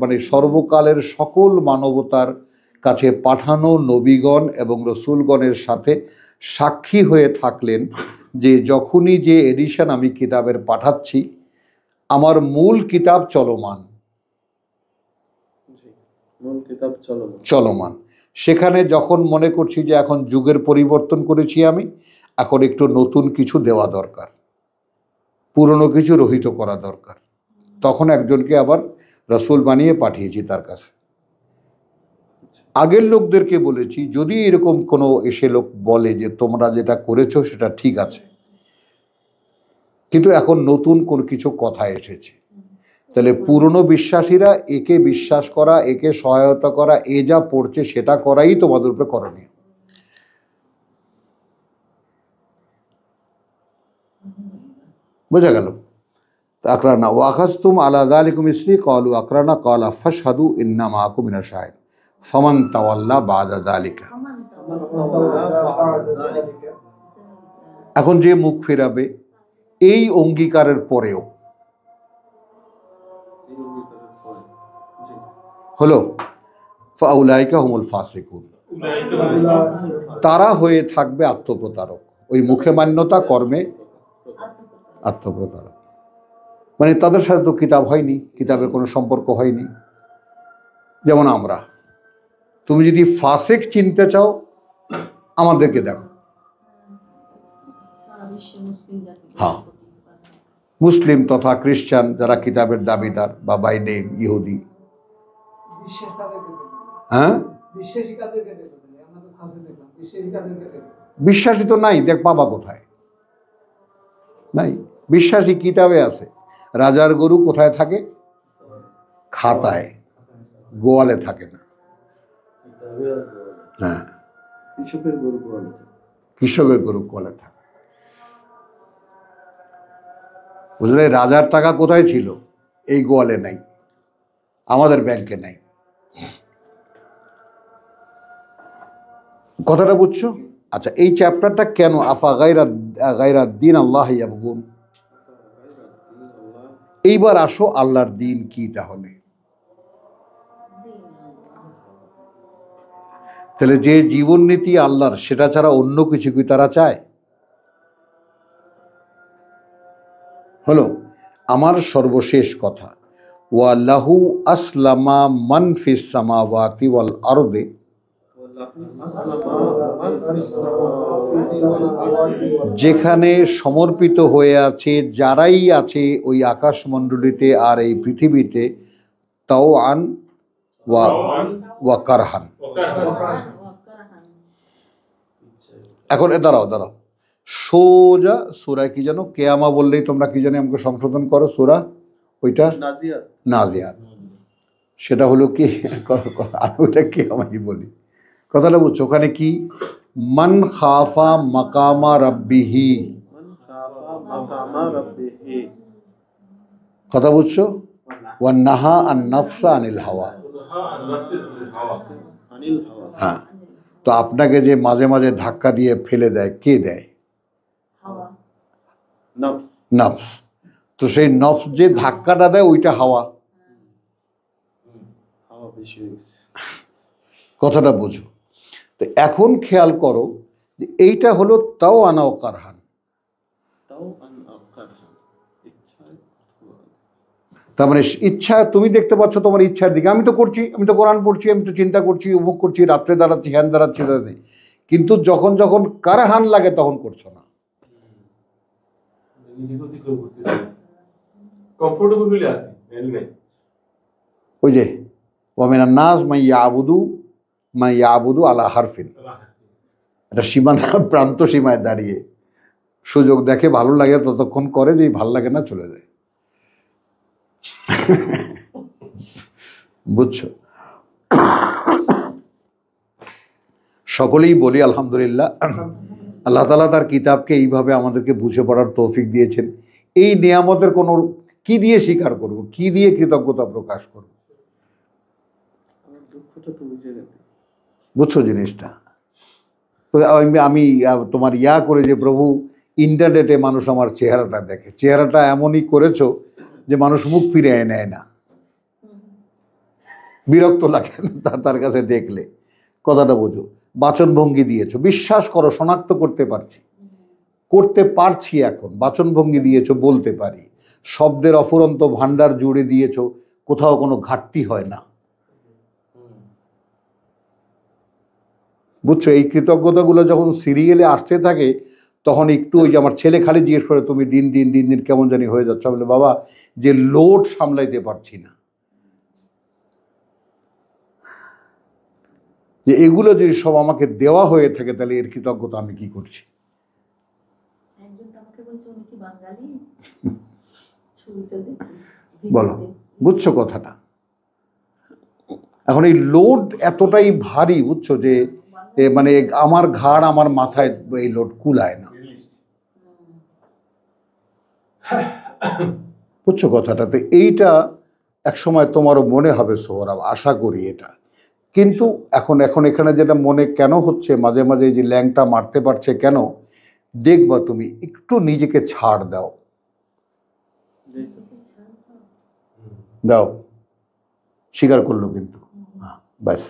মানে সর্বকালের সকল মানবতার কাছে পাঠানো নবীগণ এবং রসুলগণের সাথে সাক্ষী হয়ে থাকলেন যে যখনই যে এডিশন আমি কিতাবের পাঠাচ্ছি, আমার মূল কিতাব চলমান। সেখানে যখন মনে করছি যে এখন যুগের পরিবর্তন করেছি আমি, এখন একটু নতুন কিছু দেওয়া দরকার, পুরনো কিছু রহিত করা দরকার, তখন একজনকে আবার রাসূল বানিয়ে পাঠিয়েছি তার কাছে। আগের লোকদেরকে বলেছি, যদি এরকম কোনো এসে লোক বলে যে তোমরা যেটা করেছো সেটা ঠিক আছে, কিন্তু এখন নতুন কোনো কিছু কথা এসেছে, তাহলে পুরনো বিশ্বাসীরা একে বিশ্বাস করা, একে সহায়তা করা, এ যা পড়ছে সেটা করাই তোমাদের উপরে করণীয়। বোঝা গেল? আকরানা ওয়াখাজতুম আলা যালিকুম ইসরি ক্বালু আকরানা ক্বালা ফাশহাদু ইন্না মাআকুম মিনাশ শাহিদ ফামান তাওয়াল্লা বাদা যালিকা। এখন যে মুখ ফেরাবে এই অঙ্গীকারের পরেও হলো ফাউলাইকা হুমুল ফাসিকুন, তারা হয়ে থাকবে আত্মপ্রতারক। ওই মুখে মান্যতা, কর্মে আত্মপ্রতারক। মানে তাদের সাথে তো কিতাব হয়নি, কিতাবের কোনো সম্পর্ক হয়নি। যেমন আমরা, তুমি যদি ফাসেক চিনতে চাও আমাদেরকে দেখো। হ্যাঁ, মুসলিম তথা খ্রিস্টান যারা কিতাবের দাবিদার বা বাইনে ইহুদি, হ্যাঁ বিশ্বাসী তো নাই, দেখ পাবা কোথায়? নাই। বিশ্বাসী কিতাবে আছে। রাজার গরু কোথায় থাকে? খাতায়, গোয়ালে থাকে না। হ্যাঁ, কৃষকের গরু গোয়ালে থাকে। বুঝলে, রাজার টাকা কোথায় ছিল? এই গোয়ালে নাই, আমাদের ব্যাংকে নাই। কথাটা বুঝছো? আচ্ছা, এই চ্যাপ্টারটা কেন? আফা গায়রা দ্বীন আল্লাহ ইয়াবগুন। এইবার আসো, আল্লাহর দিন কি তাহলে? তাহলে যে জীবন নীতি আল্লাহর, সেটা ছাড়া অন্য কিছু কি তারা চায়? হলো আমার সর্বশেষ কথা, ওয়ালাহু আসলামা মান ফিস সামাওয়াতি ওয়াল আরদি, যেখানে সমর্পিত হয়ে আছে যারাই আছে ওই আকাশমণ্ডলীতে আর এই পৃথিবীতে, তাও আন ওয়া কারহান। এখন দাঁড়াও, সোজা সূরা কি জানো? কেয়ামা বললেই তোমরা কি জানো আমাকে সংশোধন করো। সূরা ওইটা নাজিয়াত। সেটা হলো কি? আমি ওইটা কেয়ামাই বলি। কথাটা বুঝছো? ওখানে কি? মান খাফা মাকামা রাব্বিহি। কথা বুঝছো? ওয়ান নাহা আন নাফসা আনিল হাওয়া। হ্যাঁ, তো আপনাকে যে মাঝে মাঝে ধাক্কা দিয়ে ফেলে দেয়, কে দেয়? নফস। তো সেই নফস যে ধাক্কাটা দেয় ওইটা হাওয়া। কথাটা বুঝো? তো এখন খেয়াল করো যে এইটা হলো তাও আনা ও কারহান। তার মানে ইচ্ছা, তুমি দেখতে পাচ্ছ তোমার ইচ্ছার দিকে। আমি তো করছি, আমি তো কোরআন পড়ছি, আমি তো চিন্তা করছি, উপভোগ করছি, রাত্রে দাঁড়াচ্ছি, হ্যান দাঁড়াচ্ছি, কিন্তু যখন যখন কারহান লাগে তখন করছো না। ওই যে ওয়ামিনান নাস মাই ইয়াবুদু আলা হারফিন, এটা সীমানা, প্রান্ত সীমায় দাঁড়িয়ে সুযোগ দেখে, ভালো লাগে ততক্ষণ করে, যে ভাল লাগে না চলে যায়। বুঝছো? সকলেই বলি আলহামদুলিল্লাহ, আল্লাহ তাআলা তার কিতাবকে এইভাবে আমাদেরকে বুঝে পড়ার তৌফিক দিয়েছেন। এই নিয়ামতের কোনো কি দিয়ে স্বীকার করব, কি দিয়ে কৃতজ্ঞতা প্রকাশ করব? বুঝছো জিনিসটা? আমি তোমার করে যে প্রভু ইন্টারনেটে মানুষ আমার চেহারাটা দেখে, চেহারাটা এমনই করেছো যে মানুষ মুখ ফিরিয়ে নেয় না, বিরক্ত লাগে না তার কাছে দেখলে। কথাটা বোঝো? বাচনভঙ্গি দিয়েছো, বিশ্বাস করো শনাক্ত করতে পারছি এখন। বাচনভঙ্গি দিয়েছো, বলতে পারি। শব্দের অফুরন্ত ভান্ডার জুড়ে দিয়েছো, কোথাও কোনো ঘাটতি হয় না। বুঝছো? এই কৃতজ্ঞতাগুলো যখন সিরিয়ালে আসতে থাকে তখন একটু, ওই যে আমার ছেলে খালি জিজ্ঞেস করে তুমি দিন দিন কেমন জানি হয়ে যাচ্ছে। বলে বাবা, যে লোড সামলাইতে পারছি না, যে এগুলো যদি সব আমাকে দেওয়া হয়ে থাকে তাহলে এর কৃতজ্ঞতা আমি কি করছি? বলো, বুঝছো কথাটা? এখন এই লোড এতটাই ভারী, বুঝছো, যে মানে আমার ঘাড়, আমার মাথায় এই লোড কুলায় না। বুঝছো কথাটাতে? এইটা এক সময় তোমারও মনে হবে সোহরাব, আশা করি এটা। কিন্তু এখন এখন এখানে যেটা মনে কেন হচ্ছে মাঝে মাঝে এই যে ল্যাংটা মারতে পারছে কেন, দেখবা তুমি একটু নিজেকে ছাড় দাও, দাও, স্বীকার করলো কিন্তু, ব্যাস।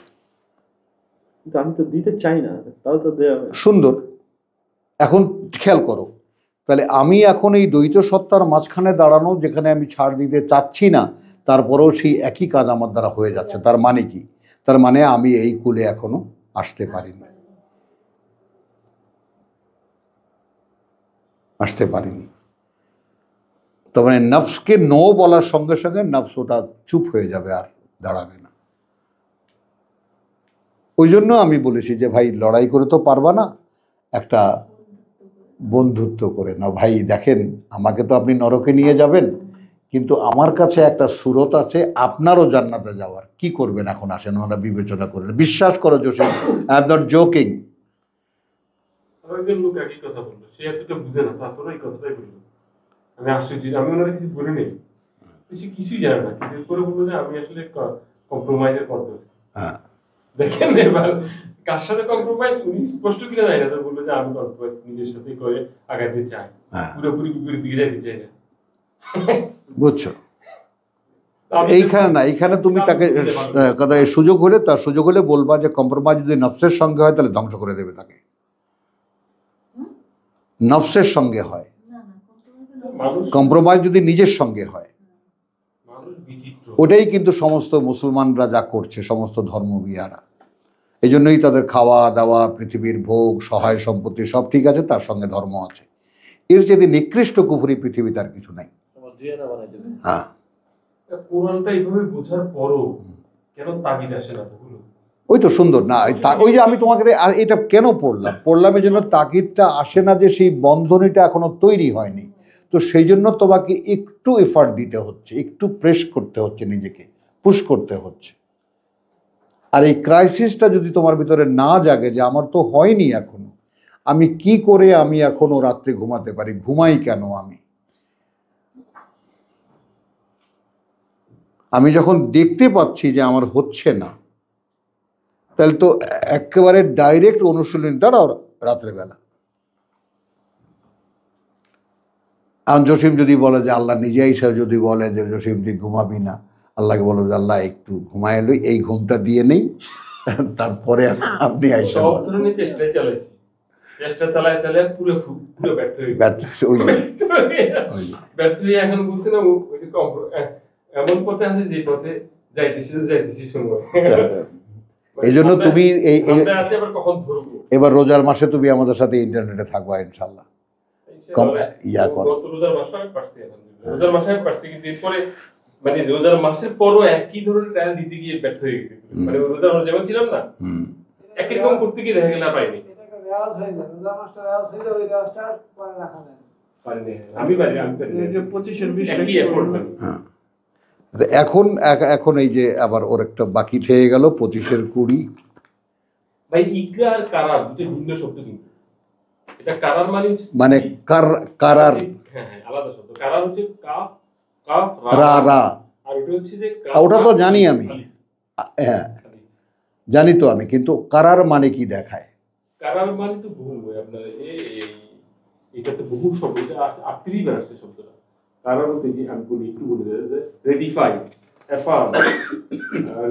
কিন্তু আমি তো দিতে চাই না, তাও তো দেওয়া হয়। সুন্দর। এখন খেয়াল করো, তাহলে আমি এখন এই দ্বৈত সত্তার মাঝখানে দাঁড়ানো, যেখানে আমি ছাড় দিতে চাচ্ছি না, তারপরেও সেই একই কাজ আমার দ্বারা হয়ে যাচ্ছে। তার মানে কি? তার মানে আমি এই কুলে এখনো আসতে পারিনি, আসতে পারিনি। তার মানে নফসকে নো বলার সঙ্গে সঙ্গে নফস ওটা চুপ হয়ে যাবে, আর দাঁড়াবে না। ওই জন্য আমি বলেছি যে ভাই লড়াই করে তো পারবা না, একটা বন্ধুত্ব করে না। ভাই দেখেন, আমাকে তো আপনি নরকে নিয়ে যাবেন, কিন্তু আমার কাছে একটা সুরত আছে আপনারও জান্নাতে যাওয়ার। কি করবেন এখন? আসেন, ওরা বিবেচনা করলেন। বিশ্বাস করো Joseph, I am not joking. আরেকজন লোক একই কথা বললো, সে এতটা বুঝে না, তারপরে এই কথাটাই বললো। আমি আশ্চর্য, আমি ওনারা কিছু বলি নেই, সে কিছুই জানে না, কিন্তু এরপরে বললো যে আমি আসলে কম্প্রোমাইজের পথে। হ্যাঁ, দেখেন এবার কার সাথে কম্প্রোমাইজ, উনি স্পষ্ট কিনা জানি না, তো বললো যে আমি কম্প্রোমাইজ নিজের সাথে করে আগাতে চাই, পুরোপুরি বিপরীত দিকে যাইতে চাই না। বুঝছো? এইখানে না, এইখানে তুমি তাকে কথা সুযোগ হলে, তার সুযোগ হলে বলবা যে কম্প্রোমাইজ যদি নফসের সঙ্গে হয় তাহলে ধ্বংস করে দেবে তাকে। নফসের সঙ্গে হয়, কম্প্রোমাইজ যদি নিজের সঙ্গে হয়, ওটাই কিন্তু সমস্ত মুসলমানরা যা করছে, সমস্ত ধর্মবিয়ারা। এই জন্যই তাদের খাওয়া দাওয়া, পৃথিবীর ভোগ, সহায় সম্পত্তি সব ঠিক আছে, তার সঙ্গে ধর্ম আছে। এর চেয়ে নিকৃষ্ট কুফরি পৃথিবীতে আর কিছু নাই। হ্যাঁ, কোরআনটা এইভাবে বোঝার পরও কেন তাগিদ আসে না? ওই তো সুন্দর না, ওই যে আমি তোমাকে এটা কেন পড়লাম এই জন্য তাগিদটা আসে না, যে সেই বন্ধনীটা এখনো তৈরি হয়নি। তো সেই জন্য তোমাকে একটু এফার্ট দিতে হচ্ছে, একটু প্রেস করতে হচ্ছে, নিজেকে পুশ করতে হচ্ছে। আর এই ক্রাইসিসটা যদি তোমার ভিতরে না জাগে যে আমার তো হয়নি এখনো, আমি কি করে আমি এখনো রাত্রে ঘুমাতে পারি, ঘুমাই কেন আমি যখন দেখতে পাচ্ছি যে আমার হচ্ছে না, তাহলে তো একেবারে ডাইরেক্ট অনুশীলন দাঁড়াও রাত্রেবেলা। এখন জসিম যদি বলে যে আল্লাহ নিজে এসে যদি বলে যে জসিম তুই ঘুমাবি না, আল্লাহকে বলো যে আল্লাহ একটু ঘুমায় লই, এই ঘুমটা দিয়ে নেই, তারপরে আপনি আইসা সব ধরনের চেষ্টা চালাইছি, চেষ্টা চালায় চালায় পুরো ব্যর্থ হয়ে ব্যর্থ হয়ে এখন বুঝছি না এমন পথে আছে যে পথে যাইতেছি সময়। এই জন্য তুমি এবার রোজার মাসে তুমি আমাদের সাথে ইন্টারনেটে থাকবা ইনশাল্লাহ। রোজার মাসে পারছি, কিন্তু এরপরে মানে রোজার মাসের পরও একই ধরনের ট্রায়াল দিতে গিয়ে ব্যর্থ হয়ে গেছে। মানে রোজার মাসে যেমন ছিলাম না, একই রকম করতে গিয়ে দেখা গেল পাইনি। এখন এই যে আবার ওর একটা বাকি থেকে গেল 25-এর 20। ভাই ইকরা আর কারার দুটো ভিন্ন শব্দ, কিন্তু এটা কারার মানে কারার, হ্যাঁ আলাদা শব্দ। কারার হচ্ছে কাফ কাফ রা রা, আর ওটা হচ্ছে যে ওটা তো জানি আমি, হ্যাঁ জানি তো আমি, কিন্তু কারার মানে কি দেখায়? কারার মানে তো বহু, আপনার এটা তো বহু শব্দ, এটা 38 বার আসছে শব্দটা। কারার হচ্ছে যে আমি বলি একটু বলে যে রেডিফাই, অ্যাফার্ম,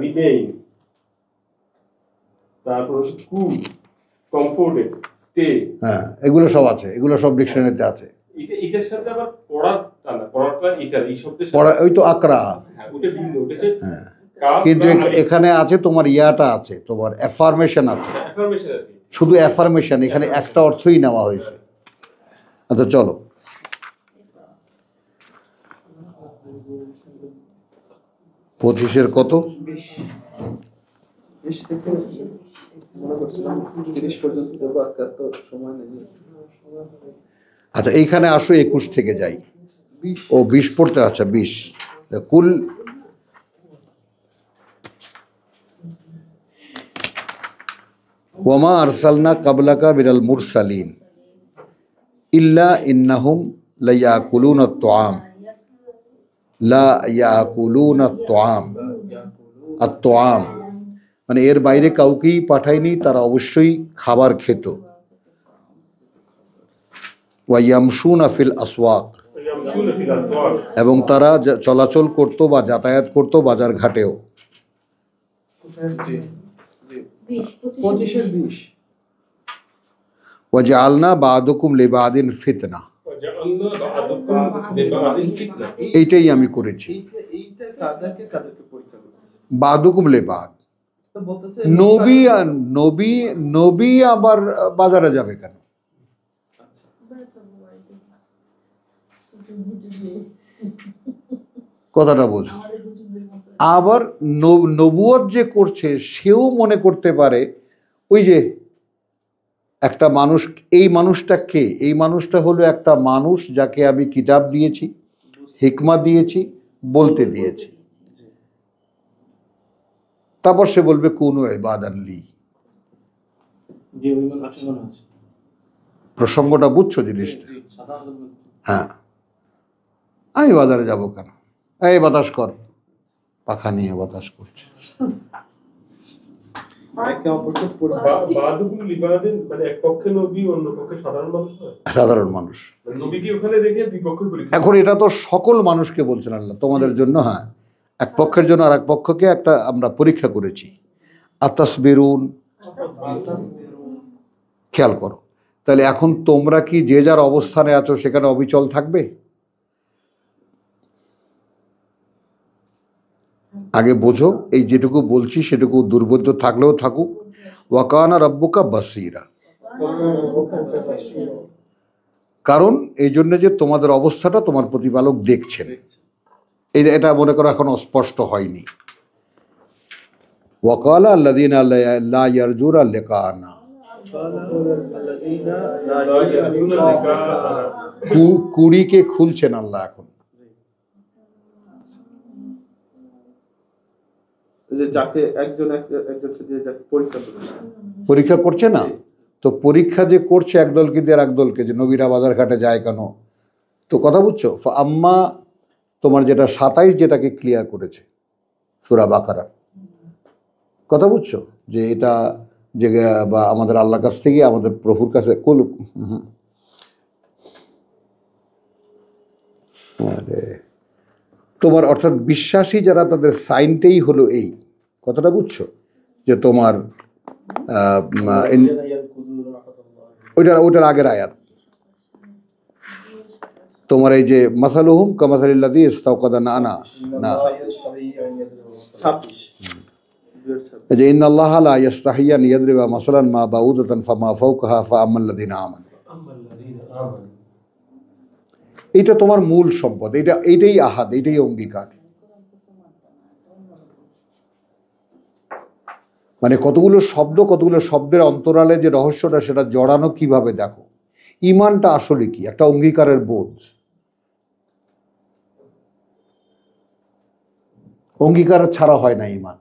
রিমেইন, তারপর হচ্ছে কুল, কমফোর্টেড, স্টে। হ্যাঁ, এগুলো সব আছে, এগুলো সব ডিকশনারিতে আছে। এটার সাথে আবার পড়াটা এটা এই শব্দের সাথে পড়া, ওই তো আকরা। হ্যাঁ, ওটা ভিন্ন, ওটা হচ্ছে হ্যাঁ, কিন্তু এখানে আছে তোমার ইয়াটা আছে, তোমার অ্যাফার্মেশন আছে, অ্যাফার্মেশন আর কি, শুধু অ্যাফার্মেশন, এখানে একটা অর্থই নেওয়া হয়েছে। আচ্ছা চলো, পঁচিশের কত? 20 থেকে মনে করছিলাম 30 পর্যন্ত দেবো, আজকে তো সময় নেই। আচ্ছা এইখানে আসো, 21 থেকে যাই। ও 20 পড়তে, আচ্ছা 20 কুল। ওয়ামা আরসালনা কাবলাকা মিনাল মুরসালিন ইল্লা ইন্নাহুম লা ইয়াকুলুনা আত-তুআম, লা ইয়াকুলুনা আত-তুআম, আত-তুআম মানে এর বাইরে কাউকেই পাঠায়নি, তারা অবশ্যই খাবার খেত। ওয়া ইয়ামশুনা ফিল আসওয়াক, ইয়ামশুনা ফিল আসওয়াক, এবং তারা চলাচল করত বা যাতায়াত করত বাজার ঘাটেও। জি জি 25-এর 20। ওয়া জাআলনা বা'দুকুম লিবা'দিন ফিতনা, ওয়া জাআলনা বা'দাকুম লিবা'দিন ফিতনা। এইটাই আমি করেছি। এইটা কাদেরকে পরীক্ষা করতেছে? বা'দুকুম লিবা'দ, তো বলতেছে নবী আবার বাজারে যাবে কেন? কথাটা বোঝো। আবার নবুয়ত যে করছে সেও মনে করতে পারে ওই যে একটা মানুষ, এই মানুষটা কে? এই মানুষটা হলো একটা মানুষ যাকে আমি কিতাব দিয়েছি, হিকমা দিয়েছি, বলতে দিয়েছি। তারপর সে বলবে কুনু ইবাদান লি। প্রসঙ্গটা বুঝছো জিনিসটা? হ্যাঁ, আমি বাজারে যাব কেন? এই বাতাস কর, পাখা নিয়ে বাতাস করছে। একে অপরকে বা'দুকুম লিবা'দিন মানে এক পক্ষে নবী অন্য পক্ষে সাধারণ মানুষ হয়, সাধারণ মানুষ। মানে নবীকে ওখানে রেখে দুই পক্ষে পরীক্ষা। এখন এটা তো সকল মানুষকে বলছেন আল্লাহ, তোমাদের জন্য, হ্যাঁ, এক পক্ষের জন্য আর এক পক্ষকে একটা আমরা পরীক্ষা করেছি। আতাসবিরুন, খেয়াল করো। তাহলে এখন তোমরা কি যে যার অবস্থানে আছো সেখানে অবিচল থাকবে? আগে বোঝো, এই যেটুকু বলছি সেটুকু দুর্বোধ্য থাকলেও থাকুক। ওয়া কানা রাব্বুকা বাসীরা, কারণ এই জন্য যে তোমাদের অবস্থাটা তোমার প্রতিপালক দেখছেন। এটা মনে করো এখন স্পষ্ট হয়নি। ওয়া ক্বালা আল্লাযীনা লা ইয়ারজুনা লিকানা, কুড়িকে খুলছেন আল্লাহ এখন। যে যাকে একজনকে দিয়ে যাকে পরীক্ষা করছে না, তো পরীক্ষা যে করছে একদলকে দিয়ে আর একদলকে, যে নবীরা বাজার ঘাটে যায় কেন? তো কথা বুঝছো? আম্মা তোমার যেটা 27 যেটাকে ক্লিয়ার করেছে সূরা বাকারা, কথা বুঝছো? যে এটা যে বা আমাদের আল্লাহর কাছ থেকে, আমাদের প্রভুর কাছে তোমার অর্থাৎ বিশ্বাসী যারা, তাদের সাইনটাই হলো এই। কথাটা বুঝছো? যে তোমার ওইটার আগের আয়াত, তোমার এই যে মাসালুহুম কামাসালিল্লাযী ইস্তাওকাদা নানা না, 26 যে ইন্নাল্লাহা লা ইস্তাহিয়্যা আন ইয়াদরিবা মাসালান মা বাউদাতান ফামা ফাওকাহা ফাআম্মাল্লাযীনা আমানু। এটা তোমার মূল সম্পদ, এইটাই আহাদ, এইটাই অঙ্গীকার। মানে কতগুলো শব্দের অন্তরালে যে রহস্যটা, সেটা জড়ানো কিভাবে দেখো। ঈমানটা আসলে কি? একটা অঙ্গীকারের বোধ। অঙ্গীকার ছাড়া হয় না ঈমান।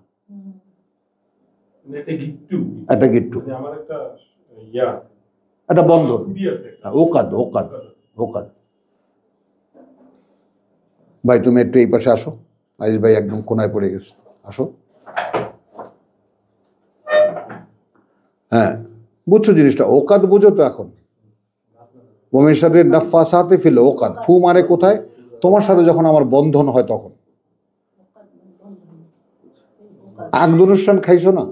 একটা গিট্টু, একটা বন্ধন, ওকাদ। ভাই তুমি একটু এই পাশে আসো, আইস ভাই একদম কোনায় পড়ে গেছে, আসো। হ্যাঁ, বুঝছো জিনিসটা? ওকাদ বুঝো তো এখন? মুমিন শাররিন নাফাসাতি ফিল ওকাদ, ফু মানে কোথায়? তোমার সাথে যখন আমার বন্ধন হয় তখন। আগদ অনুষ্ঠান খাইছো না?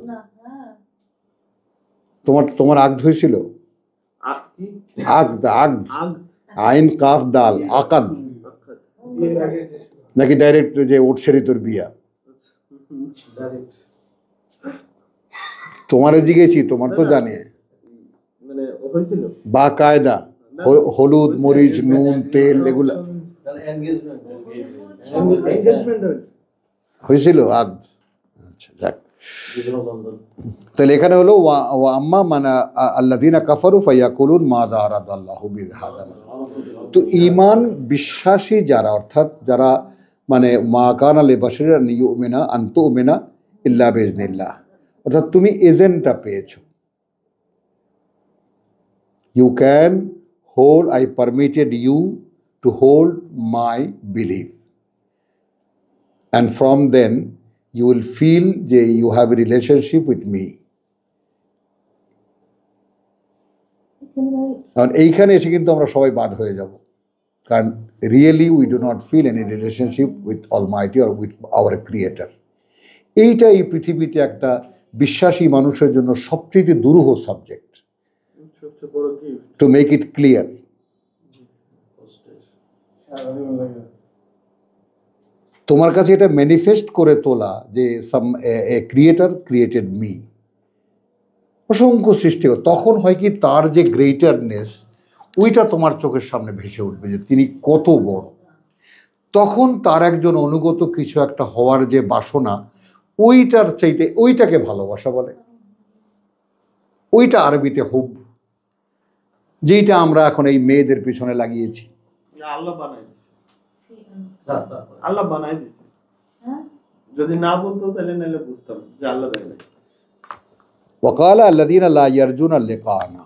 তোমার আগদ হয়েছিল? আগদ আইন কাফ দাল, আকাদ নাকি ডাইরেক্ট যে ওটসেরি তোর বিয়া? তোমারে জিগেছি, তোমার তো জানে। মানে হয়েছিল বা কায়দা, হলুদ মরিচ নুন তেল এগুলা হয়েছিল আগ। আচ্ছা, যাক। তাহলে এখানে হলো ওয়া আম্মা মানে আল্লাযীনা কাফারু ফায়াকুলুন মাযা আরাদাল্লাহু বিহাযা। তো ঈমান বিশ্বাসী যারা, অর্থাৎ যারা মানে মা কানা লিবাশারিন আন ইউমিনা আন তুমিনা ইল্লা বিইজনিল্লাহ, অর্থাৎ তুমি এজেন্টটা পেয়েছো। You can hold, I permitted you to hold my belief. And from then you will feel that you have a relationship with me. কারণ এইখানে এসে কিন্তু আমরা সবাই বাদ হয়ে যাব, কারণ really we do not feel any relationship with almighty or with our creator. এইটা এই পৃথিবীতে একটা বিশ্বাসী মানুষের জন্য সবচেয়ে দুরূহ সাবজেক্ট, সবচেয়ে বড় gift. To make it clear. তোমার কাছে এটা ম্যানিফেস্ট করে তোলা যে সাম এ ক্রিয়েটার ক্রিয়েটেড মি, অসংখ্য সৃষ্টি, তখন হয় কি তার যে গ্রেটারনেস ওইটা তোমার চোখের সামনে ভেসে উঠবে যে তিনি কত বড়। তখন তার একজন অনুগত কিছু একটা হওয়ার যে বাসনা, ওইটার চাইতে ওইটাকে ভালোবাসা বলে। ওইটা আরবিতে হুব, যেটা আমরা এখন এই মেয়েদের পিছনে লাগিয়েছি। আল্লাহ বানাই দিচ্ছে, আল্লাহ বানাই দিচ্ছে। যদি না বলতো তাহলে নাহলে বুঝতাম যে আল্লাহ দেয় না। ওয়াকালা আল্লাযীনা লা ইয়ারজুনা লিকানা,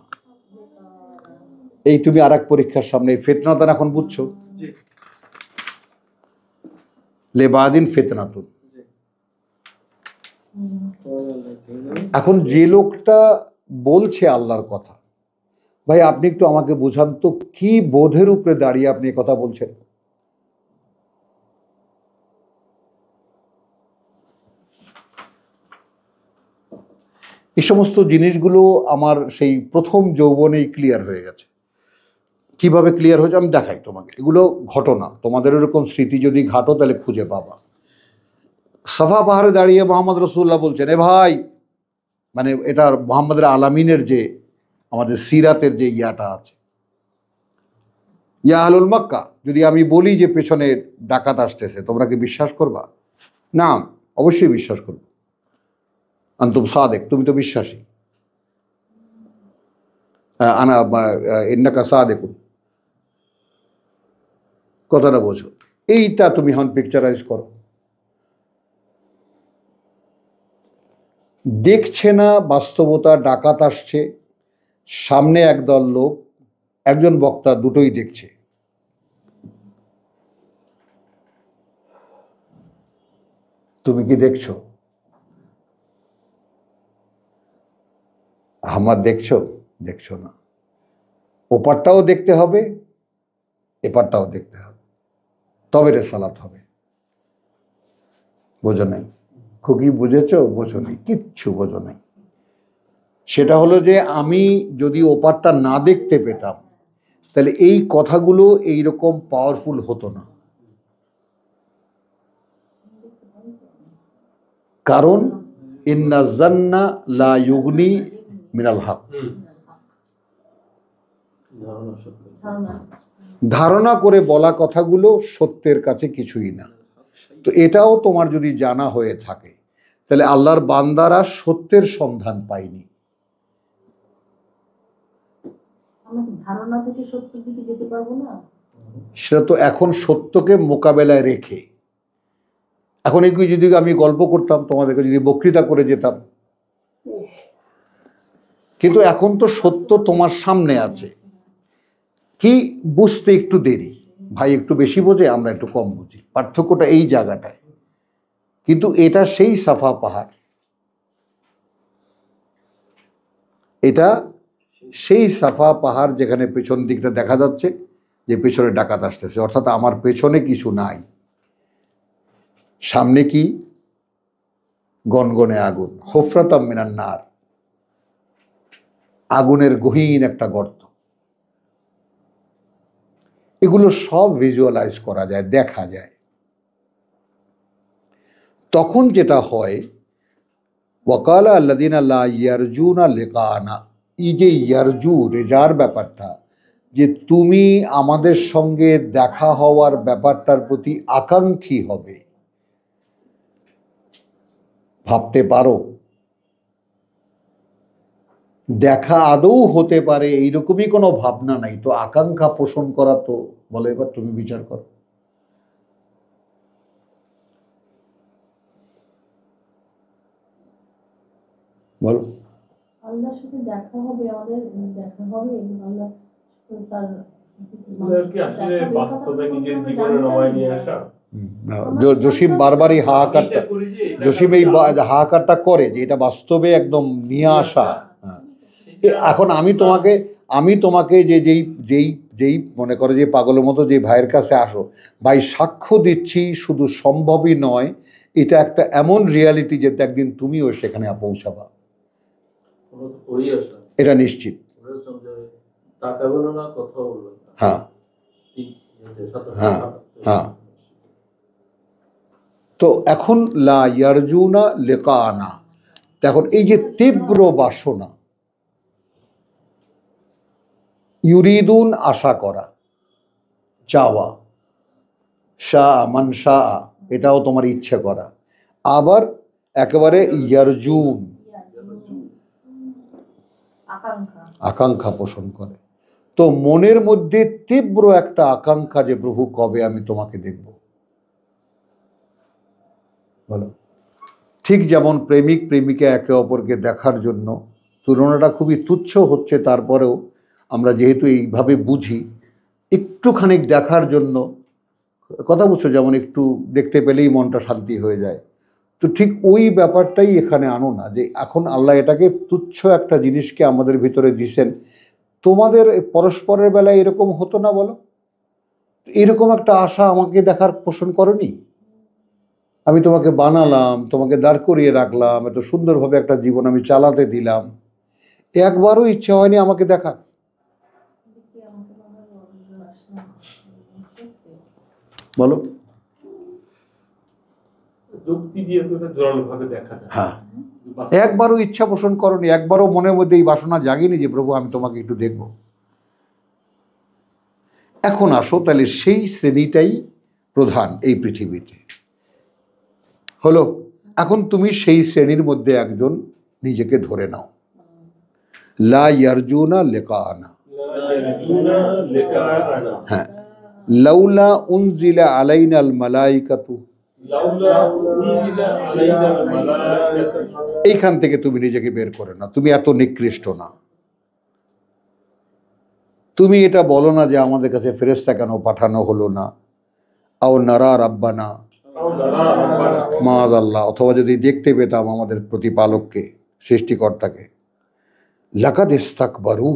এই তুমি আরেক পরীক্ষার সামনে ফিতনাতান এখন বুঝছো, লেবাদিন ফিতনাতুন। এখন যে লোকটা বলছে আল্লাহর কথা, ভাই আপনি একটু আমাকে বোঝান তো কি বোধের উপরে দাঁড়িয়ে আপনি এই কথা বলছেন? এই সমস্ত জিনিসগুলো আমার সেই প্রথম যৌবনেই ক্লিয়ার হয়ে গেছে। কিভাবে ক্লিয়ার হয়েছে আমি দেখাই তোমাকে। এগুলো ঘটনা, তোমাদের এরকম স্মৃতি যদি ঘাটো তাহলে খুঁজে পাবা। সাফা পাহাড়ে দাঁড়িয়ে মোহাম্মদ রসুল্লাহ বলছেন, এ ভাই, মানে এটা মোহাম্মদের আলামিনের যে আমাদের সিরাতের যে ইয়াটা আছে, ইয়া আহলুল মক্কা, যদি আমি বলি যে পেছনে ডাকাত আসতেছে, তোমরা কি বিশ্বাস করবা? না, অবশ্যই বিশ্বাস করবো। আনতুম সাদেক, তুমি তো বিশ্বাসী। আনা ইন্নাকা সাদেকুন, কথাটা বোঝো। এইটা তুমি এখন পিকচারাইজ করো। দেখছে না বাস্তবতা, ডাকাত আসছে, সামনে একদল লোক, একজন বক্তা, দুটোই দেখছে। তুমি কি দেখছো? আমার দেখছো? দেখছো না। ওপারটাও দেখতে হবে, এপারটাও দেখতে হবে, তবে রেসালাত হবে। বোঝো নাই? খুকি বুঝেছো? বোঝো নাই, কিচ্ছু বোঝো নাই। সেটা হলো যে আমি যদি ওপারটা না দেখতে পেতাম তাহলে এই কথাগুলো এইরকম পাওয়ারফুল হতো না। কারণ ইন্না জান্না লা ইউগনি মিনাল হক, ধারণা করে বলা কথাগুলো সত্যের কাছে কিছুই না। তো এটাও তোমার যদি জানা হয়ে থাকে তাহলে আল্লাহর বান্দারা সত্যের সন্ধান পায়নি। ধারণা থেকে সত্যের দিকে যেতে পারবো না, সেটা তো এখন সত্যকে মোকাবেলায় রেখে। এখন এই যদি আমি গল্প করতাম, তোমাদেরকে যদি বক্তৃতা করে যেতাম, কিন্তু এখন তো সত্য তোমার সামনে আছে, কি বুঝতে একটু দেরি। ভাই একটু বেশি বোঝে, আমরা একটু কম বুঝি, পার্থক্যটা এই জায়গাটায়। কিন্তু এটা সেই সাফা পাহাড়, এটা সেই সাফা পাহাড় যেখানে পেছন দিকটা দেখা যাচ্ছে যে পেছনে ডাকাত আসতেছে, অর্থাৎ আমার পেছনে কিছু নাই, সামনে কি? গনগনে আগুন, হুফরাতাম মিনান নার, আগুনের গহীন একটা গর্ত। এগুলো সব ভিজুয়ালাইজ করা যায়, দেখা যায়। তখন যেটা হয়, ওয়াকালা আল্লাযীনা লা ইয়ারজুনা লিকানা, এই যে ইয়ারজু রেজার ব্যাপারটা, যে তুমি আমাদের সঙ্গে দেখা হওয়ার ব্যাপারটার প্রতি আকাঙ্ক্ষী হবে, ভাবতে পারো দেখা আদৌ হতে পারে এইরকমই কোনো ভাবনা নাই, তো আকাঙ্ক্ষা পোষণ করা তো, বলো এবার তুমি বিচার করো। বলো। আল্লাহর সাথে দেখা হবে, আমাদের দেখা হবে এবং আল্লাহ তার কি আসলে বাস্তবে নিজের জীবনে নামায় নিয়ে আসা? জসিম বারবারই হাহাকারটা, জসিম এই হাহাকারটা করে যে এটা বাস্তবে একদম নিয়ে আসা। এখন আমি তোমাকে যে যেই যেই যেই মনে করে যে পাগলের মতো যে ভাইয়ের কাছে আসো, ভাই সাক্ষ্য দিচ্ছি শুধু সম্ভবই নয়, এটা একটা এমন রিয়ালিটি যে একদিন তুমিও সেখানে পৌঁছাবা, এটা নিশ্চিত। হ্যাঁ হ্যাঁ হ্যাঁ। তো এখন লা ইয়ারজুনা লিকানা, এখন এই যে তীব্র বাসনা, ইউরিদুন আশা করা, চাওয়া, শাহ মান শাহ এটাও তোমার ইচ্ছে করা, আবার একেবারে ইয়ারজুন আকাঙ্ক্ষা পোষণ করে। তো মনের মধ্যে তীব্র একটা আকাঙ্ক্ষা যে প্রভু কবে আমি তোমাকে দেখব। বলো, ঠিক যেমন প্রেমিক প্রেমিকা একে অপরকে দেখার জন্য, তুলনাটা খুবই তুচ্ছ হচ্ছে, তারপরেও আমরা যেহেতু এইভাবে বুঝি, একটুখানি দেখার জন্য, কথা বুঝছো, যেমন একটু দেখতে পেলেই মনটা শান্তি হয়ে যায়। তো ঠিক ওই ব্যাপারটাই এখানে আনো না, যে এখন আল্লাহ এটাকে তুচ্ছ একটা জিনিসকে আমাদের ভিতরে দিছেন। তোমাদের পরস্পরের বেলায় এরকম হতো না বলো? এরকম একটা আশা আমাকে দেখার পোষণ করনি? আমি তোমাকে বানালাম, তোমাকে দাঁড় করিয়ে রাখলাম, এত সুন্দরভাবে একটা জীবন আমি চালাতে দিলাম, একবারও ইচ্ছা হয়নি আমাকে দেখার? বলো। যুক্তি দিয়ে তো এটা জোরালোভাবে দেখা যায়। হ্যাঁ, একবারও ইচ্ছা পোষণ করনি, একবারও মনের মধ্যে এই বাসনা জাগিনি যে প্রভু আমি তোমাকে একটু দেখব। এখন আসো তাহলে সেই শ্রেণীটাই প্রধান এই পৃথিবীতে হলো। এখন তুমি সেই শ্রেণীর মধ্যে একজন নিজেকে ধরে নাও। লা ইয়ারজুনা লিকানা, হ্যাঁ, লাউলা উনজিলা আলাইনাল মালাইকাতু, এইখান থেকে তুমি নিজেকে বের করে না, তুমি এত নিকৃষ্ট না। তুমি এটা বলো না যে আমাদের কাছে ফেরেশতা কেন পাঠানো হলো না, আও নারা রাব্বানা মাআযাল্লাহ, অথবা যদি দেখতে পেতাম আমাদের প্রতিপালককে, সৃষ্টিকর্তাকে। লাকাদ ইস্তাকবারু,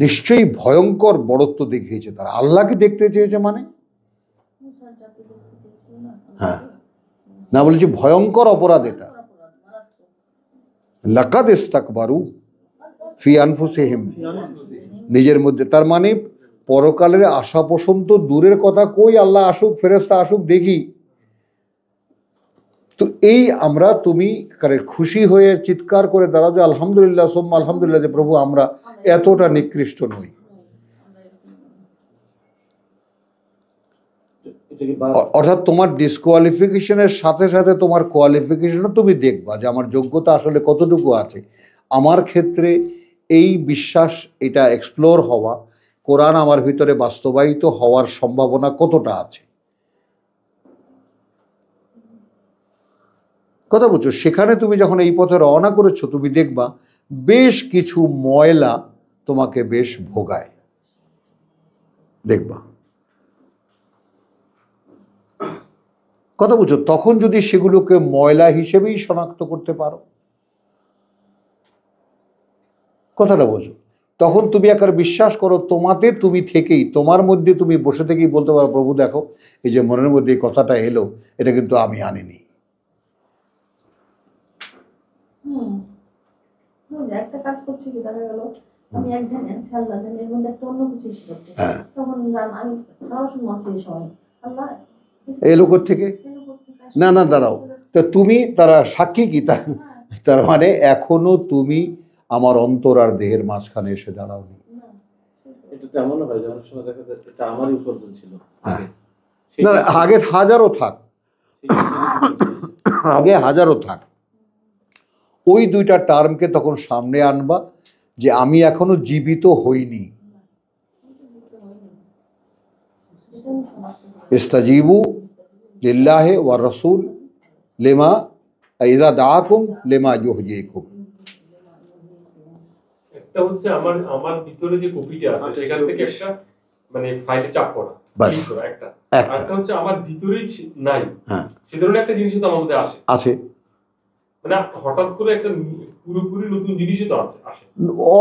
নিশ্চয়ই ভয়ঙ্কর বড়ত্ব দেখিয়েছে তারা। আল্লাহকে দেখতে চেয়েছে মানে, হ্যাঁ, না বলেছি ভয়ঙ্কর অপরাধ এটা। লাকাদ ইস্তাকবারু ফি আনফুসিহিম, নিজের মধ্যে। তার মানে পরকালের আশা পোষণ তো দূরের কথা, কই আল্লাহ আসুক, ফেরেশতা আসুক দেখি। তো এই আমরা, তুমি খুশি হয়ে চিৎকার করে দাঁড়াও যে আলহামদুলিল্লাহ সুম্মা আলহামদুলিল্লাহ, যে প্রভু আমরা এতটা নিকৃষ্ট নই। অর্থাৎ তোমার ডিসকোয়ালিফিকেশনের সাথে সাথে তোমার কোয়ালিফিকেশনও তুমি দেখবা যে আমার যোগ্যতা আসলে কতটুকু আছে। আমার ক্ষেত্রে এই বিশ্বাস, এটা এক্সপ্লোর হওয়া, কোরআন আমার ভিতরে বাস্তবায়িত হওয়ার সম্ভাবনা কতটা আছে। কথা বলছো, সেখানে তুমি যখন এই পথে রওনা করেছো, তুমি দেখবা বেশ কিছু ময়লা তোমাকে বেশ ভোগায়, দেখবা। কথা বুঝছো, তখন যদি সেগুলোকে ময়লা হিসেবেই শনাক্ত করতে পারো, কথাটা বোঝো, তখন তুমি একবার বিশ্বাস করো তোমাতে তুমি থেকেই, তোমার মধ্যে তুমি বসে থেকেই বলতে পারো প্রভু দেখো এই যে মনের মধ্যে এই কথাটা এলো, এটা কিন্তু আমি আনিনি। একটা কাজ করছি কি, দেখা গেল আমি এক ধ্যান আল্লাহ ধ্যানের মধ্যে একটা অন্য কিছু শিখেছি, তখন আমি পড়াশোনা মাঝে সময় আল্লাহ এলো থেকে না না দাঁড়াও, তো তুমি তারা সাক্ষী কি, তার মানে এখনো তুমি আমার অন্তর আর দেহের মাঝখানে এসে দাঁড়াওনি। এটা তেমন হয় যে অনেক সময় দেখা যাচ্ছে এটা আমারই উপর ছিল না, আগে হাজারও থাক, আগে হাজারও থাক, ওই দুইটা টার্মকে তখন সামনে আনবা যে আমি এখনো জীবিত হইনি। ইস্তাজিবু লিল্লাহি ওয়া রাসূল লিমা ইযা দাআকুম লিমা ইউহয়িকুম। একটা হচ্ছে আমার ভিতরে যে কপিটা আছে সেখান থেকে একটা মানে ফাইলে চাপ করা একটা, আরেকটা হচ্ছে আমার ভিতরেই নাই সে ধরনের একটা জিনিসও তো আমার মধ্যে আসে মানে হঠাৎ করে একটা পুরোপুরি নতুন জিনিসই তো আসে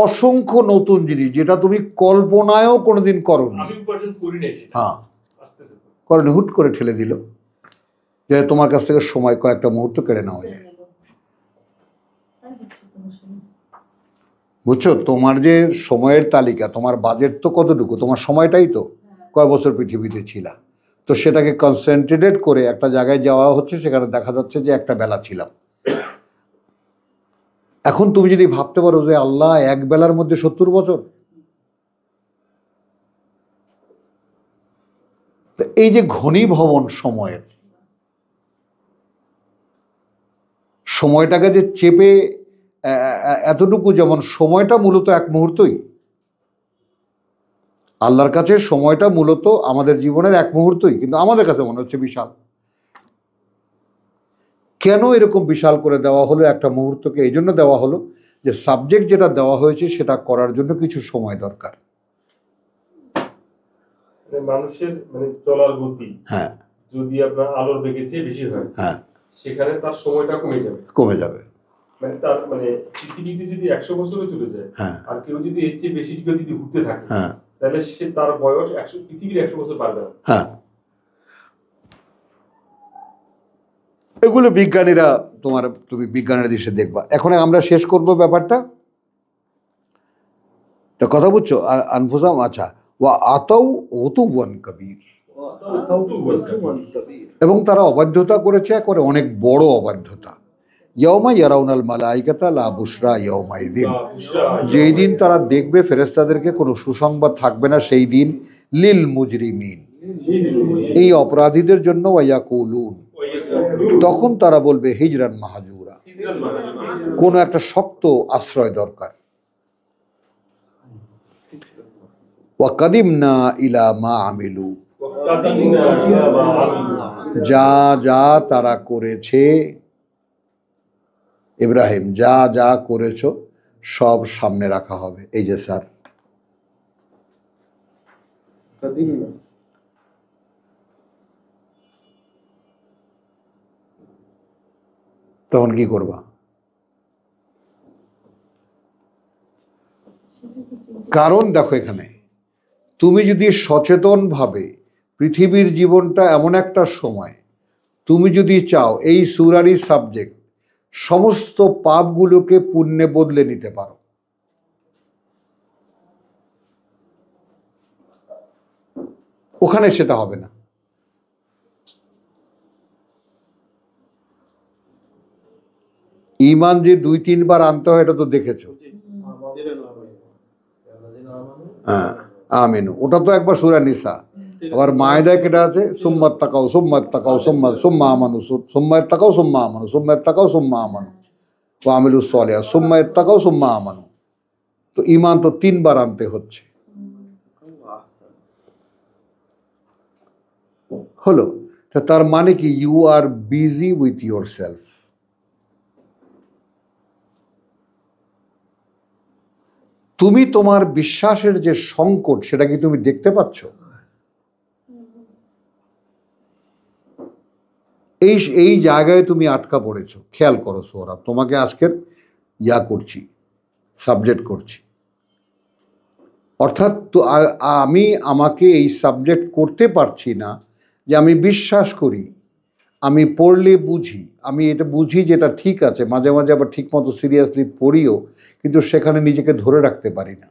অসংখ্য নতুন জিনিস যেটা তুমি কল্পনায়ও কোনোদিন করোনি। আমি উপার্জন করি নাই সেটা। হ্যাঁ করনি, হুট করে ঠেলে দিল যে তোমার কাছ থেকে সময় কয়েকটা মুহূর্ত কেড়ে নেওয়া যায়। বুঝছো, তোমার যে সময়ের তালিকা, তোমার বাজেট তো কতটুকু, তোমার সময়টাই তো কয় বছর পৃথিবীতে ছিলা, তো সেটাকে কনসেন্ট্রেটেড করে একটা জায়গায় যাওয়া হচ্ছে, সেখানে দেখা যাচ্ছে যে একটা বেলা ছিলাম। এখন তুমি যদি ভাবতে পারো যে আল্লাহ এক বেলার মধ্যে 70 বছর, এই যে ঘনীভবন সময়টাকে যে চেপে এতটুকু, যেমন সময়টা মূলত এক মুহূর্তই, আল্লাহর কাছে সময়টা মূলত আমাদের জীবনের এক মুহূর্তই, কিন্তু আমাদের কাছে মনে হচ্ছে বিশাল। কেন এরকম বিশাল করে দেওয়া হলো একটা মুহূর্তকে? এই জন্য দেওয়া হলো যে সাবজেক্ট যেটা দেওয়া হয়েছে সেটা করার জন্য কিছু সময় দরকার। মানুষের মানে চলার গতি যদি আপনার আলোর বেগের চেয়ে বেশি হয়, সেখানে তার সময়টা কমে যাবে। মানে তার মানে পৃথিবীতে যদি 100 বছরে চলে যায়, আর কেউ যদি এর চেয়ে বেশি গতিতে ঘুরতে থাকে, তাহলে সে তার বয়স পৃথিবীর 100 বছর পারবে না। এগুলো বিজ্ঞানীরা, তুমি বিজ্ঞানের দৃশ্যে দেখবা। এখন আমরা শেষ করব ব্যাপারটা, তো কথা বুঝছো? আনফুসাম আচ্ছা ওয়া আতাউ উতুওয়ান কবীর, এবং তারা অবাধ্যতা করেছে, করে অনেক বড় অবাধ্যতা। ইয়াউমা ইয়ারাউনাল মালাইকাতা লা বুশরা ইয়াউমাইদিন, যেই দিন তারা দেখবে ফেরেশতাদেরকে, কোনো সুসংবাদ থাকবে না সেই দিন। লিল মুজরিমিন, এই অপরাধীদের জন্য। ওয়ায়াকুলুন, তখন তারা বলবে হিজরান মাহজুরা, কোনো একটা শক্ত আশ্রয় দরকার। ওয়া কাদিমনা ইলা মা আমিলু, যা যা তারা করেছে, ইব্রাহিম যা যা করেছো সব সামনে রাখা হবে। এই যে স্যার, তখন কি করবা? কারণ দেখো, এখানে তুমি যদি সচেতনভাবে পৃথিবীর জীবনটা এমন একটা সময়, তুমি যদি চাও এই সূরারই সাবজেক্ট সমস্ত পাপগুলোকে পুণ্যে বদলে নিতে পারো, ওখানে সেটা হবে না। ঈমান যে 2-3 বার আনতে হয় এটা তো দেখেছো। হ্যাঁ আমিনু, ওটা তো একবার সূরা নিসা। আবার মায়েদায় কেটে আছে সুম্মাত তাকাও সুম্মাত তাকাও সুম্মা আমানু সুম্মাত তাকাও সুম্মা আমানু সুম্মাত তাকাও সুম্মা আমানু ওয়া আমিলুস সালিহাত সুম্মাত তাকাও সুম্মা আমানু। তো ঈমান তো 3 বার আনতে হচ্ছে। হলো, তার মানে কি? You are busy with yourself. তুমি তোমার বিশ্বাসের যে সংকট, সেটা কি তুমি দেখতে পাচ্ছ? এই জায়গায় তুমি আটকা পড়েছো। খেয়াল করো সোহরাব, তোমাকে আজকের করছি, সাবজেক্ট করছি, অর্থাৎ তো আমাকে এই সাবজেক্ট করতে পারছি না যে আমি বিশ্বাস করি, আমি পড়লে বুঝি, আমি এটা বুঝি যেটা ঠিক আছে, মাঝে মাঝে আবার ঠিক মতো সিরিয়াসলি পড়িও, কিন্তু সেখানে নিজেকে ধরে রাখতে পারি না।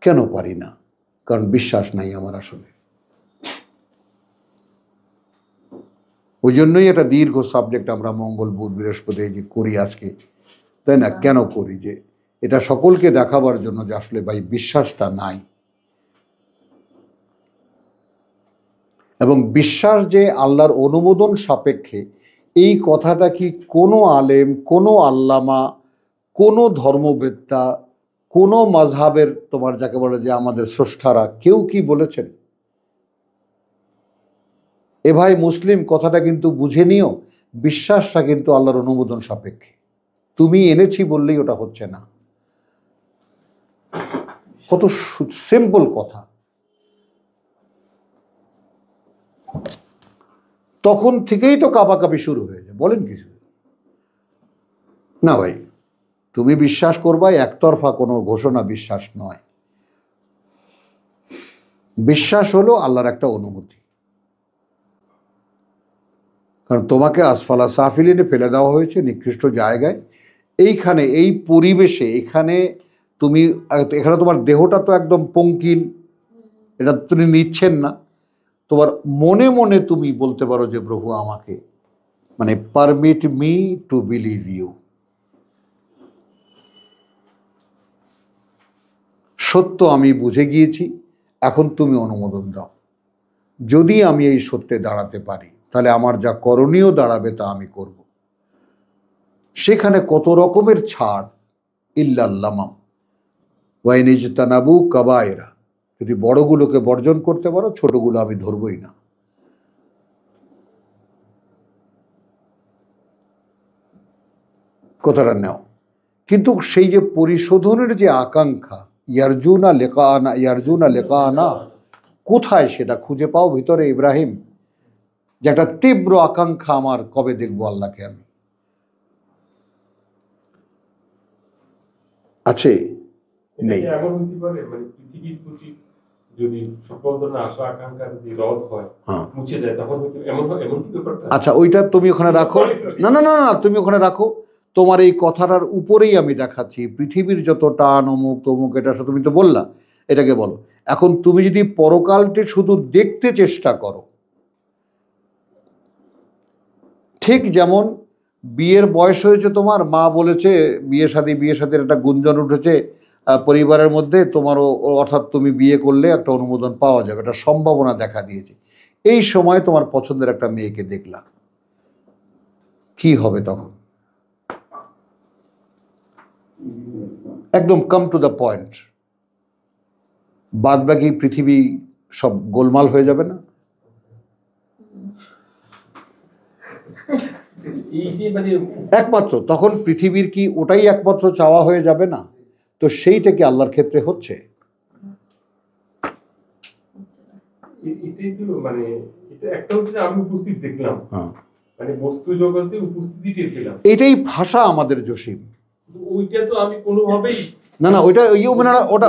কেন পারি না? কারণ বিশ্বাস নাই আমার আসলে। ওই জন্যই এটা দীর্ঘ সাবজেক্ট আমরা মঙ্গল বুধ বৃহস্পতি যে করি আজকে, তাই না? কেন করি? যে এটা সকলকে দেখাবার জন্য যে আসলে ভাই বিশ্বাসটা নাই, এবং বিশ্বাস যে আল্লাহর অনুমোদন সাপেক্ষে, এই কথাটা কি কোনো আলেম, কোনো আল্লামা, কোনো ধর্মবেত্তা, কোনো মাযহাবের, তোমার যাকে বলে যে আমাদের স্রষ্টারা, কেউ কি বলেছেন? এ ভাই মুসলিম, কথাটা কিন্তু বুঝে নিও, বিশ্বাসটা কিন্তু আল্লাহর অনুমোদন সাপেক্ষে। তুমি এনেছি বললেই ওটা হচ্ছে না। কত সিম্পল কথা। তখন থেকেই তো কাঁপাকাঁপি শুরু হয়ে যায়। বলেন কিছু না ভাই, তুমি বিশ্বাস করবা, একতরফা কোনো ঘোষণা বিশ্বাস নয়। বিশ্বাস হলো আল্লাহর একটা অনুমতি। কারণ তোমাকে আসফালা সাফিলিনে ফেলে দেওয়া হয়েছে নিকৃষ্ট জায়গায়, এইখানে এই পরিবেশে, এখানে তুমি, এখানে তোমার দেহটা তো একদম পঙ্কিল, এটা তুমি নিচ্ছেন না। তোমার মনে মনে তুমি বলতে পারো যে প্রভু আমাকে, মানে permit me to believe you, সত্য আমি বুঝে গিয়েছি, এখন তুমি অনুমোদন দাও। যদি আমি এই সত্যে দাঁড়াতে পারি তাহলে আমার যা করণীয় দাঁড়াবে তা আমি করব। সেখানে কত রকমের ছাড়, ইল্লাল্লামাম ওয়াইনিজতানাবু কাবায়রা, যদি বড়গুলোকে বর্জন করতে পারো ছোটগুলো আমি ধরবই না। কথাটা নাও। কিন্তু সেই যে পরিশোধনের যে আকাঙ্ক্ষা, ইয়ারজুনা লেকানা, কোথায় সেটা খুঁজে পাও ভিতরে ইব্রাহিম? যে একটা তীব্র আকাঙ্ক্ষা আমার, কবে দেখবো আল্লাহকে আমি। আছে নেই? এমন হতে পারে মানে পৃথিবীর প্রতি যদি সকল ধরনের আশা আকাঙ্ক্ষা যদি রদ হয়, মুছে যায়, তখন এমন কি ব্যাপারটা? আচ্ছা, ওইটা তুমি ওখানে রাখো। না না না না, তুমি ওখানে রাখো। তোমার এই কথাটার উপরেই আমি দেখাচ্ছি পৃথিবীর যত টান, অমুক তমুক, এটা তুমি তো বললা, এটাকে বলো। এখন তুমি যদি পরকালটি শুধু দেখতে চেষ্টা করো, ঠিক যেমন বিয়ের বয়স হয়েছে তোমার, মা বলেছে বিয়ে শাদীর একটা গুঞ্জন উঠেছে পরিবারের মধ্যে, তোমারও অর্থাৎ তুমি বিয়ে করলে একটা অনুমোদন পাওয়া যাবে, একটা সম্ভাবনা দেখা দিয়েছে। এই সময় তোমার পছন্দের একটা মেয়েকে দেখলাম, কি হবে তখন? একদম কাম টু দ্য পয়েন্ট। বাদ বাকি পৃথিবী সব গোলমাল হয়ে যাবে না? একমাত্র তখন পৃথিবীর কি ওটাই একমাত্র চাওয়া হয়ে যাবে না? তো সেইটা কি আল্লাহর ক্ষেত্রে হচ্ছে? এটাই তো মানে, এটা একটা হচ্ছে আমি উপস্থিত দেখলাম, মানে বস্তু জগতে উপস্থিতি টের পেলাম, এটাই ভাষা আমাদের জসিম। ওইটা তো আমি কোনোভাবেই না না, ওইটা ওটা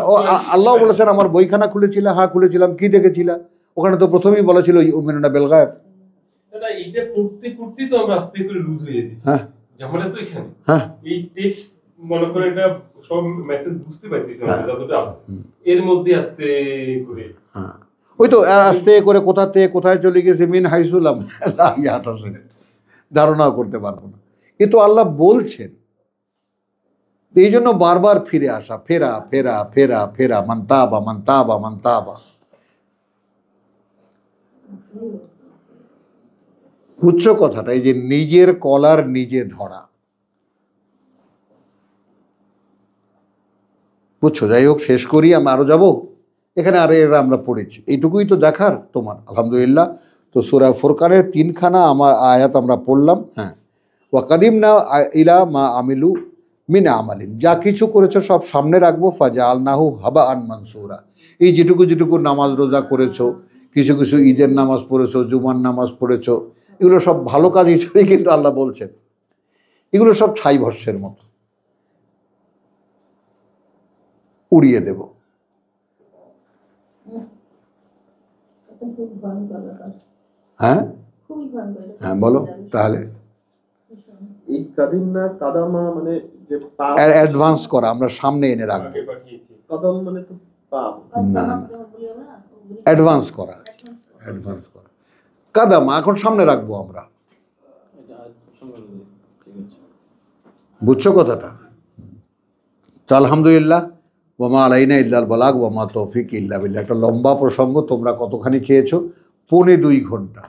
আল্লাহ বলেছেন আমার বইখানা খুলেছিল, হ্যাঁ খুলেছিলাম, কি দেখেছিলা? ওখানে তো প্রথমেই বলা ছিল ইউমিনুনা বিল গায়ব। না, এটা পড়তে পড়তেই তো আমরা আস্তে করে লুজ হয়ে যেতেছি। হ্যাঁ, ঝামেলা তো এখানে। হ্যাঁ, এই টেক্সট মনে করে এটা সব মেসেজ বুঝতে পারতেছি আমরা যতটা আছে, এর মধ্যে আস্তে করে, হ্যাঁ, ওই তো আস্তে করে কোথা থেকে কোথায় চলে গেছে, মিন হাইসুলাম ধারণাও করতে পারবো না। কিন্তু আল্লাহ বলছেন, এই জন্য বারবার ফিরে আসা, ফেরা ফেরা ফেরা ফেরা, মানতাবা মানতাবা মানতাবা। উচ্চ কথাটা, এই যে নিজের কলার নিজে ধরা, বুঝছো? যাই হোক, শেষ করি, আমি আরো যাবো এখানে। আরে এরা আমরা পড়েছি, এইটুকুই তো দেখার তোমার, আলহামদুলিল্লাহ। তো সূরা ফুরকানের 3খানা আমার আয়াত আমরা পড়লাম। হ্যাঁ, ওয়া কাদিমনা ইলা মা আমিলু মিন আমালিন, যা কিছু করেছো সব সামনে রাখবো, ফাজআলনাহু হাবাআন মানসুরা। এই যেটুকু নামাজ রোজা করেছো, কিছু কিছু ঈদের নামাজ পড়েছো, জুমার নামাজ পড়েছো, এগুলো সব ভালো কাজ হিসেবেই কিন্তু আল্লাহ বলছেন, এগুলো সব ছাই ভস্যের মতো, উড়িয়ে দেব। হ্যাঁ হ্যাঁ, বলো তাহলে। এই কাদিমনা কাদামা মানে যে পা অ্যাডভান্স করা, আমরা সামনে এনে রাখবো। কদম মানে তো পা, না, অ্যাডভান্স করা, অ্যাডভান্স করা। কাদামা এখন সামনে রাখবো আমরা, বুঝছো কথাটা? তো আলহামদুলিল্লাহ, ওয়ামা আলাইনা ইল্লাল বালাগ ওয়ামা তৌফিক ইল্লা বিল্লাহ। একটা লম্বা প্রসঙ্গ, তোমরা কতখানি খেয়েছো? 2.25 ঘন্টা।